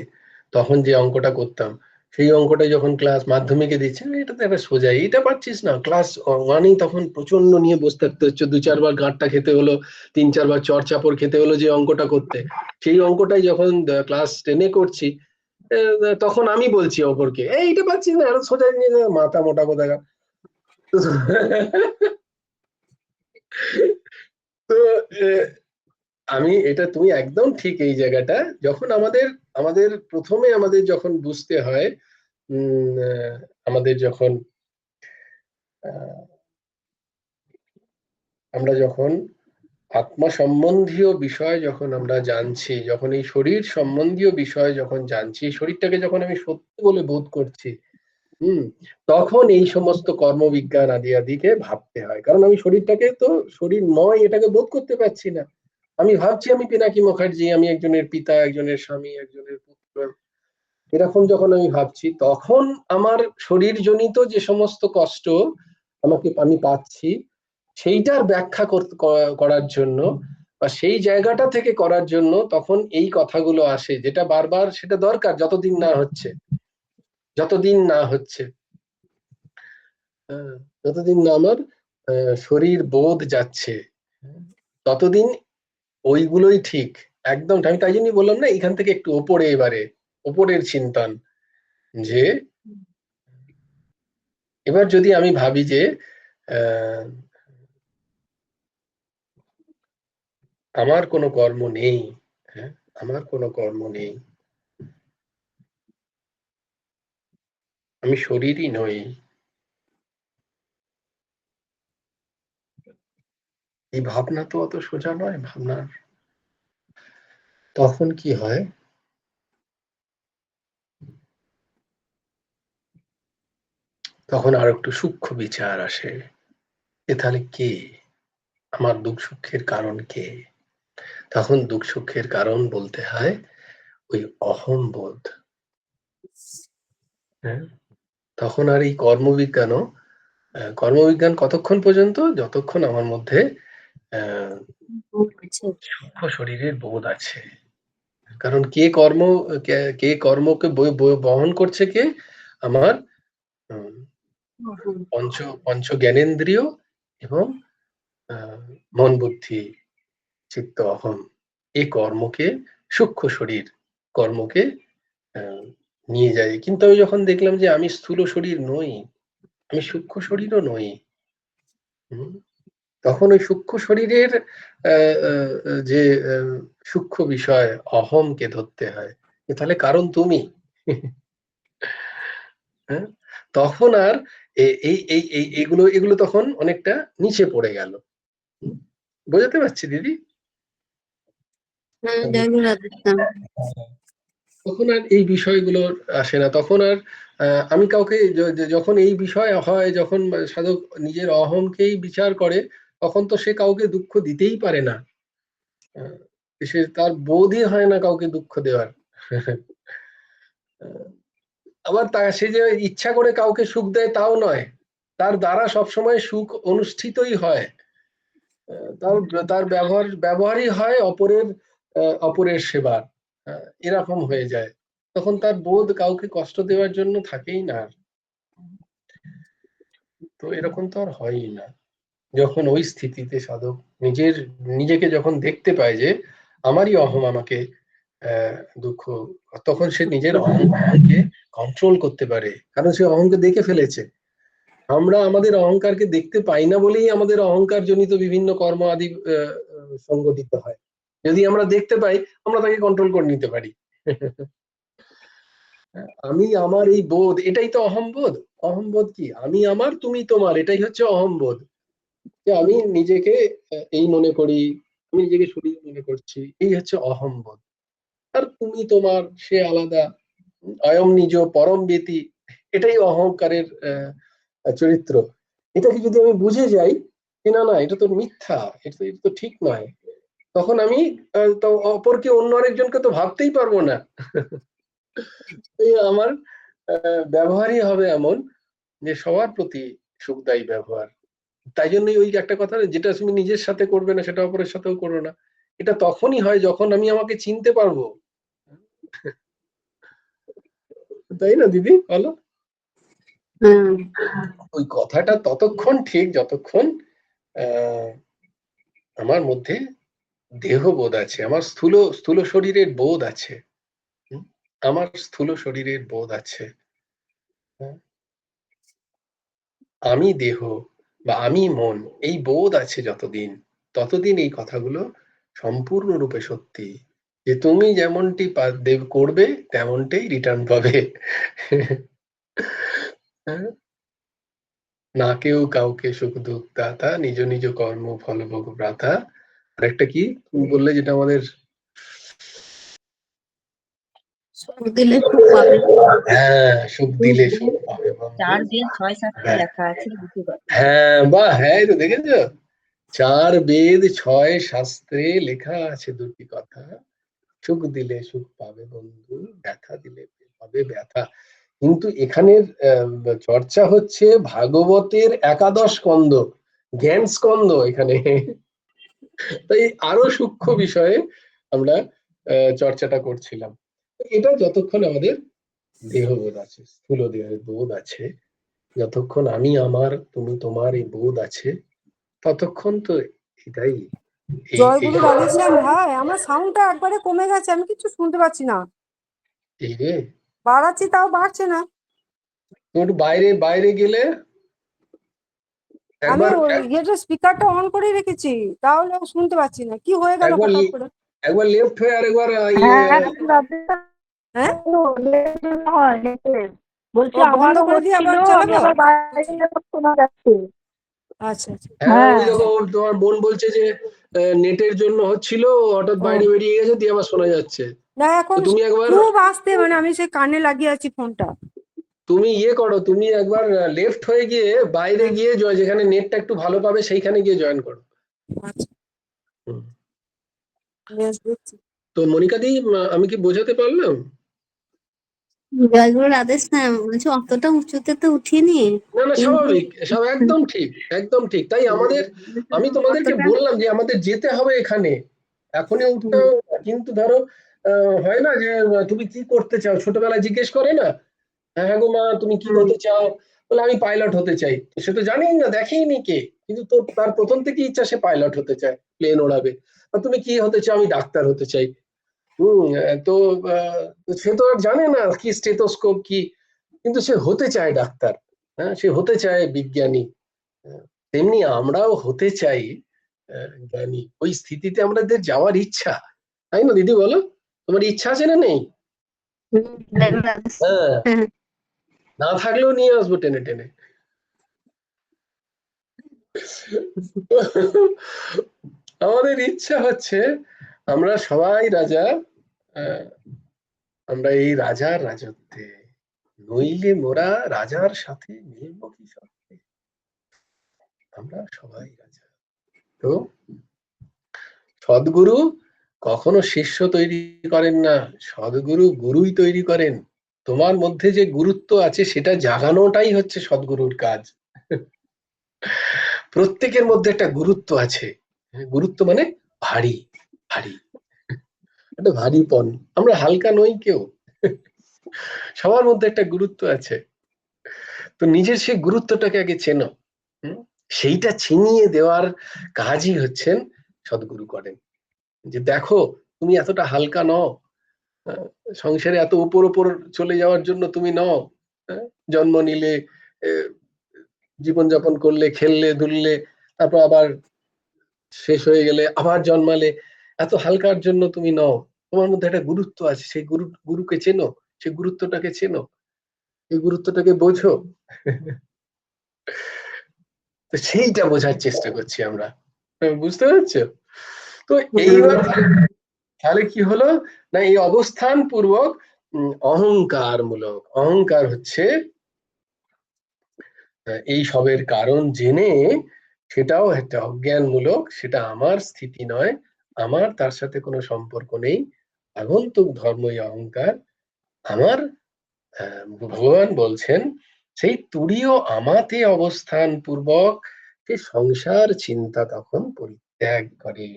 তখন যে অঙ্কটা করতাম, সেই অঙ্কটাই যখন ক্লাস মাধ্যমিকে দিচ্ছে, এটা তো একটা সোজা, এটা পারছিস না। ক্লাস ওয়ানেই তখন প্রচন্ড নিয়ে বসে থাকতে হচ্ছে, 2-4 বার গাঁটটা খেতে হলো, 3-4 বার চর চাপড় খেতে হলো যে অঙ্কটা করতে। সেই অঙ্কটাই যখন ক্লাস 10-এ করছি, তখন আমি বলছি অপরকে, এইটা পাচ্ছিস না, এটা সোজা নিয়ে যা, মাথা মোটা কোথাকার। তো আমি এটা, তুমি একদম ঠিক এই জায়গাটা, যখন আমাদের আমাদের প্রথমে আমাদের যখন বুঝতে হয়, আমাদের যখন আহ, আমরা যখন আত্মা সম্বন্ধীয় বিষয় যখন আমরা জানছি, যখন এই শরীর সম্বন্ধীয় বিষয় যখন জানছি, শরীরটাকে যখন আমি সত্য বলে বোধ করছি, হুম, তখন এই সমস্ত কর্মবিজ্ঞান আদি আদিকে ভাবতে হয়। কারণ আমি শরীরটাকে তো শরীর নয় এটাকে বোধ করতে পারছি না। আমি ভাবছি আমি পিনাকি মুখার্জি, আমি একজনের পিতা, একজনের স্বামী, একজনের পুত্র। এরকম যখন আমি ভাবছি, তখন আমার শরীরজনিত যে সমস্ত কষ্ট আমি পাচ্ছি, সেইটার ব্যাখ্যা করার জন্য বা সেই জায়গাটা থেকে করার জন্য তখন এই কথাগুলো আসে, যেটা বারবার সেটা দরকার যতদিন না হচ্ছে, যতদিন না হচ্ছে, হ্যাঁ, যতদিন না আমার শরীর বোধ যাচ্ছে, ততদিন ওইগুলোই ঠিক। একদম আমি তাই জন্যই বললাম না, এখান থেকে একটু ওপরে, এবারে ওপরের চিন্তন, যে এবার যদি আমি ভাবি যে আহ, আমার কোনো কর্ম নেই, হ্যাঁ, আমার কোনো কর্ম নেই, আমি শরীরই নই, এই ভাবনা তো অত সোজা নয় ভাবনার। তখন কি হয়, তখন আর একটু সূক্ষ্ম বিচার আসে, যে তাহলে কে আমার দুঃখ সুখের কারণ? কে? তখন দুঃখ সুখের কারণ বলতে হয় ওই অহম বোধ। হ্যাঁ, তখন আর এই কর্মবিজ্ঞানও, কর্মবিজ্ঞান কতক্ষণ পর্যন্ত? যতক্ষণ আমার মধ্যে আহ বলছে। সূক্ষ্ম শরীরের বোধ আছে। কারণ কে কর্ম, কে কর্মকে বহন করছে? কে? আমার উম, পঞ্চ পঞ্চ জ্ঞানেন্দ্রিয় এবং আহ, মন বুদ্ধি চিত্ত অহম, এই কর্মকে, সূক্ষ্ম শরীর কর্মকে আহ, নিয়ে যায়। কিন্তু আমি যখন দেখলাম যে আমি স্থূল শরীর নই, আমি সূক্ষ্ম শরীরও নই, হুম, তখন ওই সূক্ষ্ম শরীরের যে সূক্ষ্ম বিষয় অহমকে ধরতে হয়। তাহলে কারণ তুমি, হ্যাঁ, তখন আর এগুলো এগুলো তখন অনেকটা নিচে পড়ে গেল। বোঝাতে পারছি দিদি? জয় গুরু রাধেশ্যাম। তখন আর এই বিষয়গুলো আসে না। তখন আর আমি কাউকে যখন এই বিষয় হয়, যখন সাধক নিজের অহংকেই বিচার করে, তখন তো সে কাউকে দুঃখ দিতেই পারে না। আহ, সে তার বোধই হয় না কাউকে দুঃখ দেওয়ার। আবার সে যে ইচ্ছা করে কাউকে সুখ দেয় তাও নয়, তার দ্বারা সবসময় সুখ অনুষ্ঠিতই হয়। তার তার ব্যবহারই হয় অপরের সেবা। এরকম হয়ে যায়। তখন তার বোধ কাউকে কষ্ট দেওয়ার জন্য থাকেই না। তো এরকম তো আর হয়ই না। যখন ওই স্থিতিতে সাধক নিজেকে যখন দেখতে পায় যে আমারই অহং আমাকে দুঃখ, তখন সে নিজের অহংকে কন্ট্রোল করতে পারে, কারণ সে অহংকে দেখে ফেলেছে। আমরা আমাদের অহংকারকে দেখতে পাই না বলেই আমাদের অহংকার জনিত বিভিন্ন কর্ম আদি সংগঠিত হয়। যদি আমরা দেখতে পাই, আমরা তাকে কন্ট্রোল করে নিতে পারি। আমি আমার এই বোধ, এটাই তো অহংবোধ। অহংবোধ কি? আমি আমার, তুমি তোমার, এটাই হচ্ছে অহংবোধ। যে আমি নিজেকে এই মনে করি, আমি নিজেকে শরীর মনে করছি, এই হচ্ছে অহংবোধ। আর তুমি তোমার, সে আলাদা, অয়ম নিজ পরম ব্যতি, এটাই অহংকারের চরিত্র। এটাকে যদি আমি বুঝে যাই যে না না, এটা তো মিথ্যা, এটা তো ঠিক নয়, তখন আমি তো অপরকে, অন্য আরেকজনকে তো ভাবতেই পারবো না। এই আমার ব্যবহারই হবে এমন যে সবার প্রতি সুখদায়ী ব্যবহার। তাই জন্যই ওই একটা কথা, যেটা তুমি নিজের সাথে করবে না সেটা অপরের সাথেও করো না। এটা তখনই হয় যখন আমি আমাকে চিনতে পারবো। তাই না দিদি, বলো? ওই কথাটা ততক্ষণ ঠিক যতক্ষণ আমার মধ্যে দেহবোধ আছে, আমার স্থূল শরীরের বোধ আছে। আমার স্থূল শরীরের বোধ আছে। আমি দেহ বা আমি মন, এই বোধ আছে যতদিন, ততদিন এই কথাগুলো সম্পূর্ণরূপে সত্যি, যে তুমি যেমনটি করবে তেমনটাই রিটার্ন পাবে। না কেউ কাউকে সুখ দুঃখ দাতা, নিজ নিজ কর্ম ফল ভোগ ভ্রাতা। আর একটা কি তুমি বললে, যেটা আমাদের সুখ দিলে সুখ পাবে। হ্যাঁ, সুখ দিলে সুখ পাবে বন্ধু। 4 বেদ 6 শাস্ত্রে লেখা আছে দুটো কথা। হ্যাঁ, বাহ, হ্যাঁ, তো দেখেছো, 4 বেদ 6 শাস্ত্রে লেখা আছে দুটি কথা। সুখ দিলে সুখ পাবে বন্ধু, ব্যথা দিলে পাবে ব্যথা। কিন্তু এখানের চর্চা হচ্ছে ভাগবতের একাদশ স্কন্ধ, জ্ঞান স্কন্ধ এখানে। তাই আরো সূক্ষ্ম বিষয়ে আমরা চর্চাটা করছিলাম। এটা যতক্ষণ আমাদের দেহবোধ আছে, স্থূল দেহের বোধ আছে, যতক্ষণ আমি আমার, তুমি তোমার এই বোধ আছে, ততক্ষণ তো এটাই। জয় গুরু রাধেশ্যাম ভাই, আমার সাউন্ডটা একবারে কমে গেছে, আমি কিছু শুনতে পাচ্ছি না। এই রে, বাড়াচ্ছি তাও বাড়ছে না। তুমি একটু বাইরে বাইরে গেলে আমি একবার, ইয়েটা স্পিকারটা অন করে রেখেছি, তাহলে শুনতে পাচ্ছি না, কি হয়ে গেল একবার হঠাৎ করে? একবার লেফট হয়ে আরেকবার হ্যাঁ, বলছি ও বন্ধ আমারও করে দিয়ে হচ্ছিল, আবার আমি চালাবো? আবার বাইরে গেলে শোনা যাচ্ছে। আচ্ছা আচ্ছা। হ্যাঁ, ওই হ্যাঁ দেখো, তোমার বোন বলছে যে নেটের জন্য হচ্ছিল, হঠাৎ ও, বাইরে বেরিয়ে গেছে, দিয়ে আবার শোনা যাচ্ছে। না তো এখন তুমি একবার, খুব আসতে, মানে আমি সেই কানে লাগিয়ে আছি ফোনটা। তুমি ইয়ে করো, তুমি একবার লেফট হয়ে গিয়ে বাইরে হ্যাঁ, গিয়ে যেখানে নেটটা একটু ভালো পাবে সেইখানে গিয়ে জয়েন করো। আচ্ছা, হুম। বেশ দেখছি। তো মনিকা দি, আমি কি বোঝাতে পারলাম? জয় গুরু রাধেশ্যাম। বলছি অতটা উঁচুতে তো উঠিনি, না না, কিন্তু স্বাভাবিক, সব একদম ঠিক, একদম ঠিক। তাই আমি তোমাদেরকে অতটা বললাম যে আমাদের যেতে হবে এখানে, এখনই উঠতে হবে না। কিন্তু ধরো হয় না যে তুমি কি করতে চাও, ছোটবেলায় জিজ্ঞেস করে না, হ্যাঁ হ্যাঁ গো মা তুমি কি হতে চাও, বলে আমি পাইলট হতে চাই। তো সে তো জানেই না, দেখেইনি কে, কিন্তু তার প্রথম থেকে ইচ্ছা সে পাইলট হতে চায়, প্লেন ওড়াবে। আর তুমি কি হতে চাও? আমি ডাক্তার হতে চাই। তো সে তো আর জানে না কি স্টেথোস্কোপ কি, কিন্তু সে হতে চায় ডাক্তার। হ্যাঁ, সে হতে চায় বিজ্ঞানী। তেমনি আমরাও হতে চাই জ্ঞানী। ওই স্থিতিতে আমাদের যাওয়ার ইচ্ছা, তাই না দিদি, বলো? তোমার ইচ্ছা আছে না নেই? হ্যাঁ, হ্যাঁ। না থাকলেও নিয়ে আসবো টেনে টেনে। আমাদের ইচ্ছা হচ্ছে আমরা সবাই রাজা, আহ, আমরা এই রাজার রাজত্বে, নইলে মোরা রাজার সাথে মিলব কি সত্যি। আমরা সবাই রাজা। তো সদ্গুরু কখনো শিষ্য তৈরি করেন না, সদ্গুরু গুরুই তৈরি করেন। তোমার মধ্যে যে গুরুত্ব আছে সেটা জাগানোটাই হচ্ছে সদ্গুরুর কাজ। প্রত্যেকের মধ্যে একটা গুরুত্ব আছে, গুরুত্ব মানে ভারী, ভারী, একটা ভারীপন। আমরা হালকা নই কেউ, সবার মধ্যে একটা গুরুত্ব আছে। তো নিজের সেই গুরুত্বটাকে আগে চেনো, সেইটা ছিনিয়ে দেওয়ার কাজই হচ্ছেন সদ্গুরু করেন। যে দেখো তুমি এতটা হালকা নও, আহ, সংসারে এত উপর উপর চলে যাওয়ার জন্য তুমি নও। জন্ম নিলে, জীবনযাপন করলে, খেললে ধুললে, তারপর আবার শেষ হয়ে গেলে আবার জন্মালে, এত হালকার জন্য তুমি নও। তোমার মধ্যে একটা গুরুত্ব আছে, সেই গুরুকে চেনো, সেই গুরুত্বটাকে চেনো, এই গুরুত্বটাকে বোঝো। তো সেইটা বোঝার চেষ্টা করছি আমরা, বুঝতে পারছো? তো এইবার তাহলে কি হলো না, এই অবস্থান পূর্বক অহংকার মূলক, অহংকার হচ্ছে এই সবের কারণ জেনে সেটাও একটা অজ্ঞানমূলক, সেটা আমার স্থিতি নয়, আমার তার সাথে কোনো সম্পর্ক নেই, আগন্তুক ধর্মই অহংকার আমার। ভগবান বলছেন সেই তুরীয় আমাতে অবস্থান পূর্বক সে সংসার চিন্তা তখন পরিত্যাগ করে।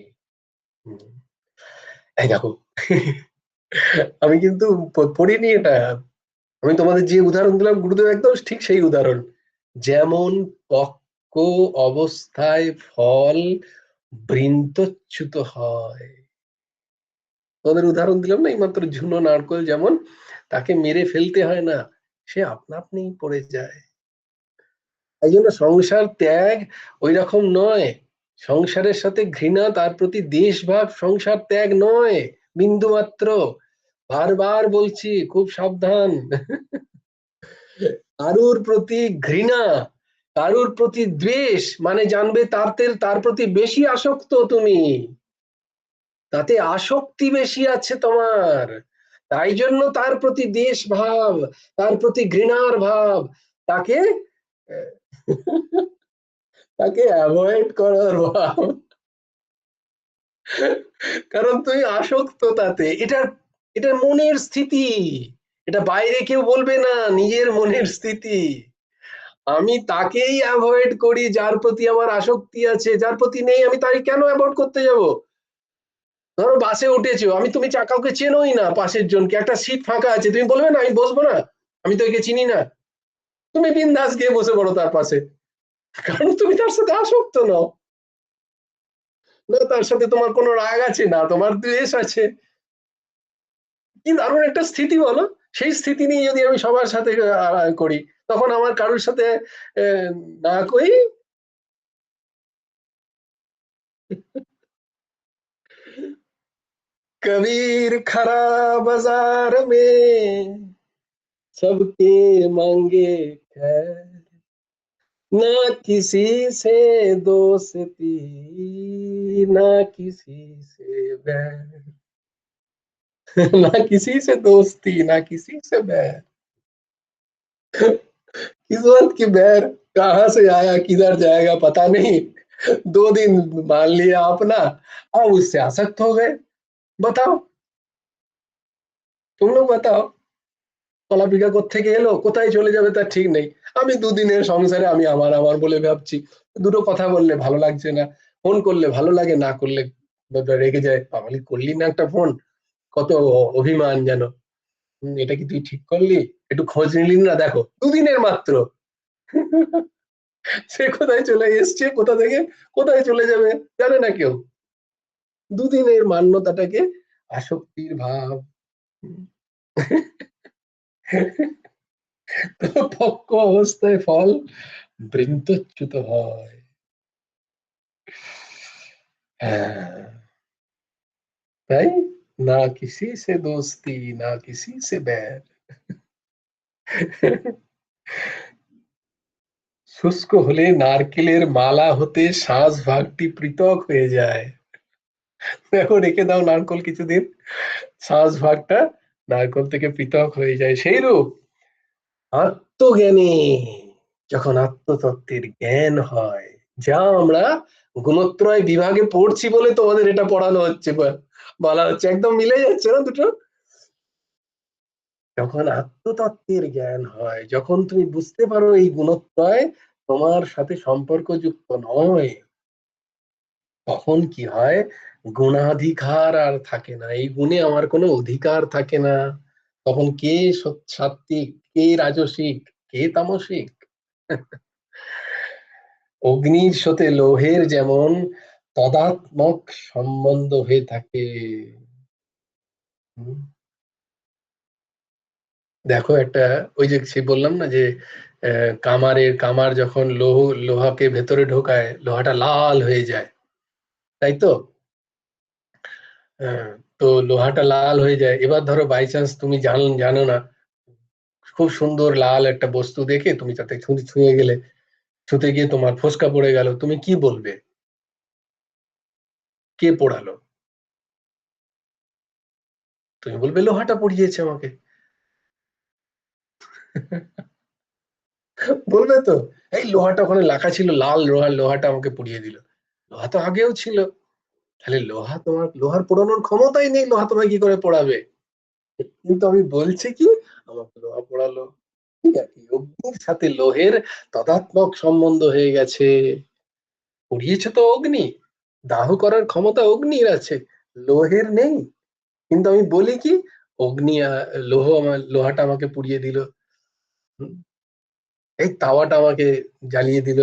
এই দেখো, আমি কিন্তু পড়িনি এটা, আমি তোমাদের যে উদাহরণ দিলাম গুরুদেব একদম ঠিক সেই উদাহরণ। যেমন পক্ক অবস্থায় ফল বৃন্তচ্যুত হয়, তোমাদের উদাহরণ দিলাম না এইমাত্র, ঝুনো নারকল যেমন, তাকে মেরে ফেলতে হয় না, সে আপনা আপনি পড়ে যায়। এই জন্য সংসার ত্যাগ ওই রকম নয়, সংসারের সাথে ঘৃণা, তার প্রতি দেশভাব সংসার ত্যাগ নয় বিন্দু মাত্র। বারবার বলছি খুব সাবধান। কারুর প্রতি ঘৃণা, কারুর প্রতি দ্বেষ মানে জানবে তার প্রতি বেশি আসক্ত তুমি, তাতে আসক্তি বেশি আছে তোমার, তাই জন্য তার প্রতি দেশ ভাব, তার প্রতি ঘৃণার ভাব, তাকে তাকে অ্যাভয়েড করার ভাব, কারণ তুই আসক্ত তাতে। এটা মনের স্থিতি, এটা বাইরে কেউ বলবে না, নিজের মনের স্থিতি। আমি তাকেই অ্যাভয়েড করি যার প্রতি আমার আসক্তি আছে, যার প্রতি নেই আমি তাই কেন অ্যাভয়েড করতে যাব? ধরো বাসে উঠেছো, তুমি কাউকে চেনোই না, পাশের জনকে, একটা সিট ফাঁকা আছে, তুমি বলবে না আমি বসবো না, আমি তো একে চিনি না, তুমি বিন্দাস গিয়ে বসে পড়ো তার পাশে, কারণ তুমি তার সাথে আসক্ত নও, না তার সাথে তোমার কোনো রাগ আছে, না তোমার দ্বেষ আছে। কি দারুণ একটা স্থিতি বলো। সেই স্থিতি নিয়ে যদি আমি সবার সাথে করি, তখন আমার কারোর সাথে না করি। कबीर खरा बाजार में सबके मांगे खैर, ना किसी से दोस्ती ना किसी से बैर, ना किसी से दोस्ती ना किसी से बैर। किस्मत की बैर कहाँ से आया किधर जाएगा पता नहीं, 2 दिन मान लिया अपना, अब उससे आसक्त हो गए। बताओ, तुम लोग बताओ, কলাপিকা কোত্থেকে এলো, কোথায় চলে যাবে তার ঠিক নেই। আমি 2 দিনের সংসারে আমি আমার আমার বলে ভাবছি, দুটো কথা বললে ভালো লাগছে না, ফোন করলে ভালো লাগে, না করলে রেগে যায়, বাবালি করলি না একটা ফোন, কত অভিমান যেন, এটা কি তুই ঠিক করলি, একটু খোঁজ নিলি না, দেখো 2 দিনের মাত্র। সে কোথায় চলে এসছে, কোথা থেকে কোথায় চলে যাবে জানে না কেউ। 2 দিনের মান্যতাটাকে আসক্তির ভাব। পক্ক অবস্থায় ফল বৃন্তচ্যুত হয়। হ্যাঁ, তাই ना किसी से दोस्ती ना किसी से बैर। শুষ্ক হলে নারকেলের মালা হতে সাজ ভাগটি পৃথক হয়ে যায়। দেখো রেখে দাও নারকল কিছুদিন, সাজ ভাগটা নারকল থেকে পৃথক হয়ে যায়। সেই রূপ আত্মজ্ঞানে যখন আত্মতত্ত্বের জ্ঞান হয়, যা আমরা গুণত্রয় বিভাগে পড়ছি বলে তোমাদের এটা পড়ানো হচ্ছে, বলা হচ্ছে, একদম মিলে যাচ্ছে না দুটো। যখন আত্মতত্ত্বের জ্ঞান হয়, যখন তুমি বুঝতে পারো এই গুণত্রয় তোমার সাথে সম্পর্কযুক্ত নয়, তখন কি হয়, গুণাধিকার আর থাকে না, এই গুণে আমার কোনো অধিকার থাকে না। তখন কে সাত্ত্বিক, কে রাজসিক, কে তামসিক। অগ্নির সাথে লোহের যেমন তদাত্মক সম্বন্ধ হয়ে থাকে। দেখো একটা, ওই যে সে বললাম না যে কামার যখন লোহাকে ভেতরে ঢোকায়, লোহাটা লাল হয়ে যায়, তাই তো? তো লোহাটা লাল হয়ে যায়। এবার ধরো বাই চান্স তুমি জানো না, খুব সুন্দর লাল একটা বস্তু দেখে তুমি তাতে ছুঁয়ে গেলে, ছুঁতে গিয়ে তোমার ফোসকা পড়ে গেল, তুমি কি বলবে? কে পোড়ালো? তুমি বলবে লোহাটা পুড়িয়েছে আমাকে। বলবে তো, এই লোহাটা ওখানে লেখা ছিল লাল, লোহাটা আমাকে পুড়িয়ে দিল। লোহা তো আগেও ছিল, তাহলে লোহার পোড়ানোর ক্ষমতাই নেই, লোহা তোমায় কি করে পোড়াবে? কিন্তু আমি বলছি কি, আমাকে লোহা পোড়ালো। ঠিক আছে, অগ্নির সাথে লোহের তদাত্মক সম্বন্ধ হয়ে গেছে। পুড়িয়েছে তো অগ্নি, দাহ করার ক্ষমতা অগ্নির আছে, লোহের নেই। কিন্তু আমি বলি কি, অগ্নি লোহাটা আমাকে পুড়িয়ে দিল, এই তাওয়াটা আমাকে জ্বালিয়ে দিল,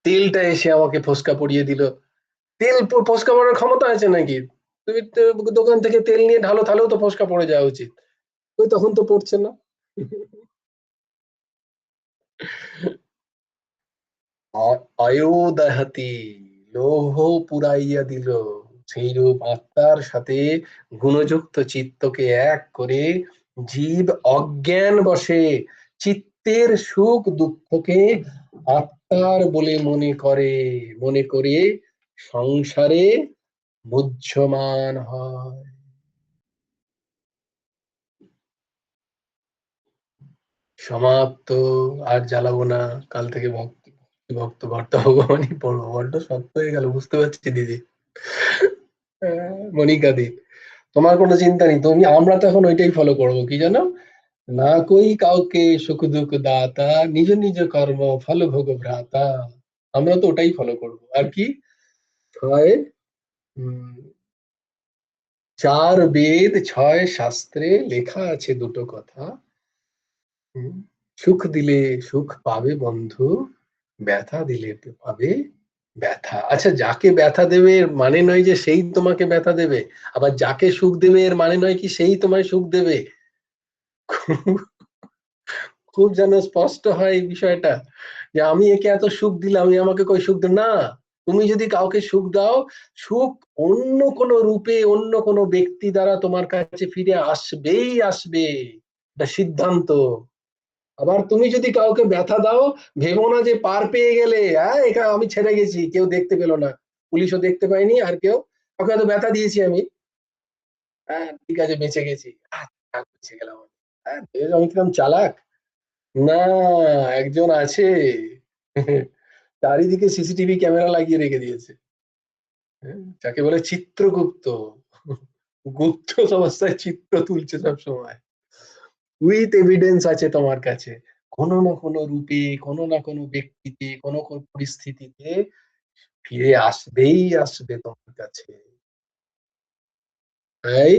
তেলটা এসে আমাকে ফোসকা পড়িয়ে দিল। তেল ফোসকা পড়ার ক্ষমতা আছে নাকি? তুমি দোকান থেকে তেল নিয়ে ঢালো, তাহলেও তো ফোসকা পড়ে যাওয়া উচিত, ওই তখন তো পড়ছে না। অয়োদাহতি, লৌহ পুরাইয়া দিল। সেইরূপ আত্মার সাথে গুণযুক্ত চিত্তকে এক করে জীব অজ্ঞান বশে চিত্তের সুখ দুঃখকে আত্মার বলে মনে করে সংসারে মুহ্যমান হয়। সমাপ্ত, আর জ্বালাবো না, কাল থেকে ভক্ত ভর্তা ভগবানই পড়বো। বড্ড শক্ত হয়ে গেল, বুঝতে পারছি দিদি। মনিকা দি, তোমার কোনো চিন্তা নেই, আমরা তো এখন ওইটাই ফলো করবো, কি জানো, না কই কাউকে সুখ দুঃখ দাতা, নিজ নিজ কর্ম ফল ভোগ ভ্রাতা। আমরা তো ওটাই ফলো করবো। আর কি ছয়, উম, 4 বেদ 6 শাস্ত্রে লেখা আছে দুটো কথা, সুখ দিলে সুখ পাবে বন্ধু, ব্যথা দিলে পাবে ব্যথা। আচ্ছা, যাকে ব্যথা দেবে এর মানে নয় যে সেই তোমাকে ব্যথা দেবে, আবার যাকে সুখ দেবে এর মানে নয় কি সেই তোমায় সুখ দেবে। খুব যেন স্পষ্ট হয় এই বিষয়টা, যে আমি একে এত সুখ দিলাম, আমি আমাকে কই সুখ দেব না। তুমি যদি কাউকে সুখ দাও, সুখ অন্য কোনো রূপে, অন্য কোনো ব্যক্তি দ্বারা তোমার কাছে ফিরে আসবেই আসবে, এটা সিদ্ধান্ত। আবার তুমি যদি কাউকে ব্যথা দাও, ভেবো না যে পার পেয়ে গেলে, হ্যাঁ এখানে আমি ছেড়ে গেছি, কেউ দেখতে পেলো না, পুলিশও দেখতে পাইনি, আর কেউ, ওকে হয়তো ব্যথা দিয়েছি আমি, হ্যাঁ ঠিক আছে বেঁচে গেছি, বেঁচে গেলাম, হ্যাঁ আমি কিরম চালাক। না, একজন আছে, চারিদিকে সিসিটিভি ক্যামেরা লাগিয়ে রেখে দিয়েছে, যাকে বলে চিত্রগুপ্ত। গুপ্ত অবস্থায় চিত্র তুলছে সব সময়, উইথ এভিডেন্স আছে তোমার কাছে, কোনো না কোনো রূপে, কোনো না কোনো ব্যক্তিতে, কোনো কোনো পরিস্থিতিতে ফিরে আসবেই আসবে তোমার কাছে। তাই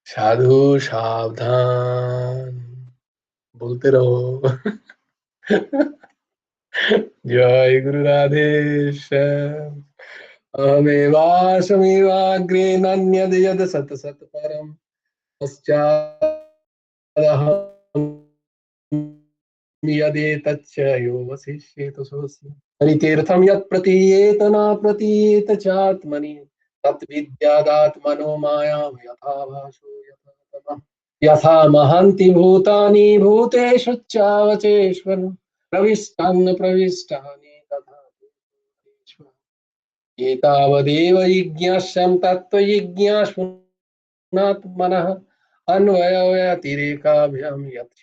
সাধু সাবধান, বলতে রহো। জয় গুরু রাধেশ্যাম। अहमेवासमेवाग्रे नान्यद् यद् सत् सत् परम् पश्चादहं यदेतच्च यो वसिष्येत सोऽस्मि। हरितीर्थं यत् प्रतीयेत न प्रतीयेत चात्मनि तद्विद्यादात्मनो मायां यथा भासो यथा तमः यथा महान्ति भूतानि भूतेषु चावचेष्वन् प्रविष्टान् प्रविष्टानि तथा तेष्वन् एतावदेव जिज्ञास्यं तत्त्वजिज्ञासुनात्मनः अन्वयव्यतिरेकाभ्यां यत्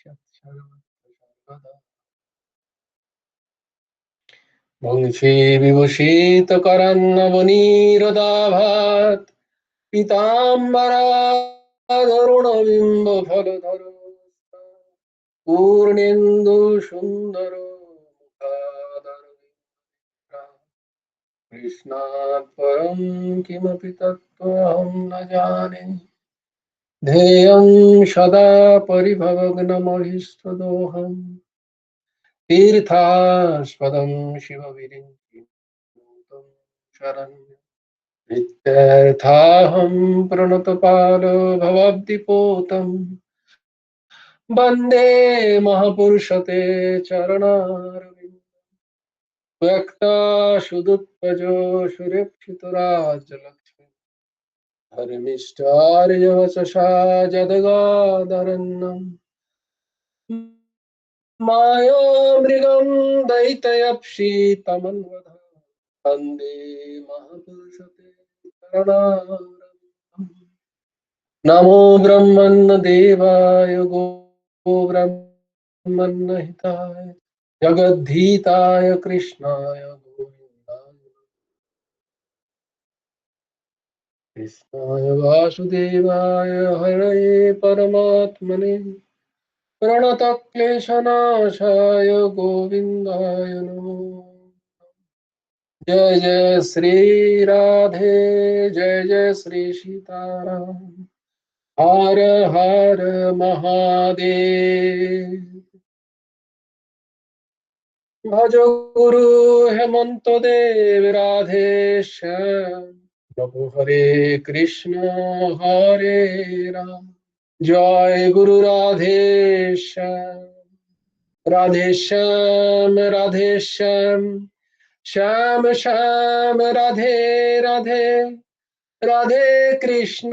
वंशे विभूषित करन्नवनीरदाभात् पीताम्बराधरुणबिम्ब फलधर पूर्णेन्दु सुन्दर मुखादर कृष्णात् परं किमपि तत्त्वहं न जाने ध्येयं सदा परिभवग्नमभीष्टदोहम् तीर्थास्पदं शिवविरिञ्चिनुतं शरण्यं नित्यर्थाहं प्रणतपालो भवाब्धिपोतं वन्दे महापुरुषते चरणारविन्दं व्यक्ताशुदुत्पजो सुरेक्षितराजलक्ष्मी धर्मिष्ठार्यवचसा जदगादरन्नम् मायामृगं दैतयप्सितमन्वध वन्दे महापुरुषते चरणारविन्दम् नमो ब्रह्मन् देवाय गो ब्रह्मन् हिताय जगद्धीताय कृष्णाय गोविन्दाय कृष्णाय वासुदेवाय हरये परमात्मने प्रणतक्लेशनाशाय गोविन्दाय नमो जय जय श्री राधे जय जय श्री सीताराम हर हर महादेव भज गुरु हेमंत देव राधे श्याम प्रभु हरे कृष्ण हरे राम जय गुरु राधे श्याम राधे श्याम राधे श्याम श्याम श्याम राधे राधे राधे कृष्ण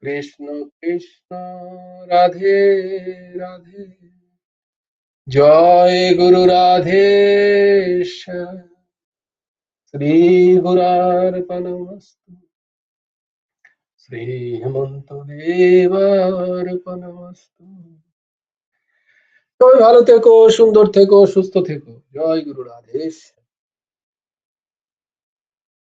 कृष्ण कृष्ण राधे राधे जय गुरु राधे श्याम श्री गुरार्पणमस्तु श्री हेमंत देवार्पणमस्तु সবাই ভালো থেকো সুন্দর থেকো সুস্থ থেকো জয় গুরু রাধেশ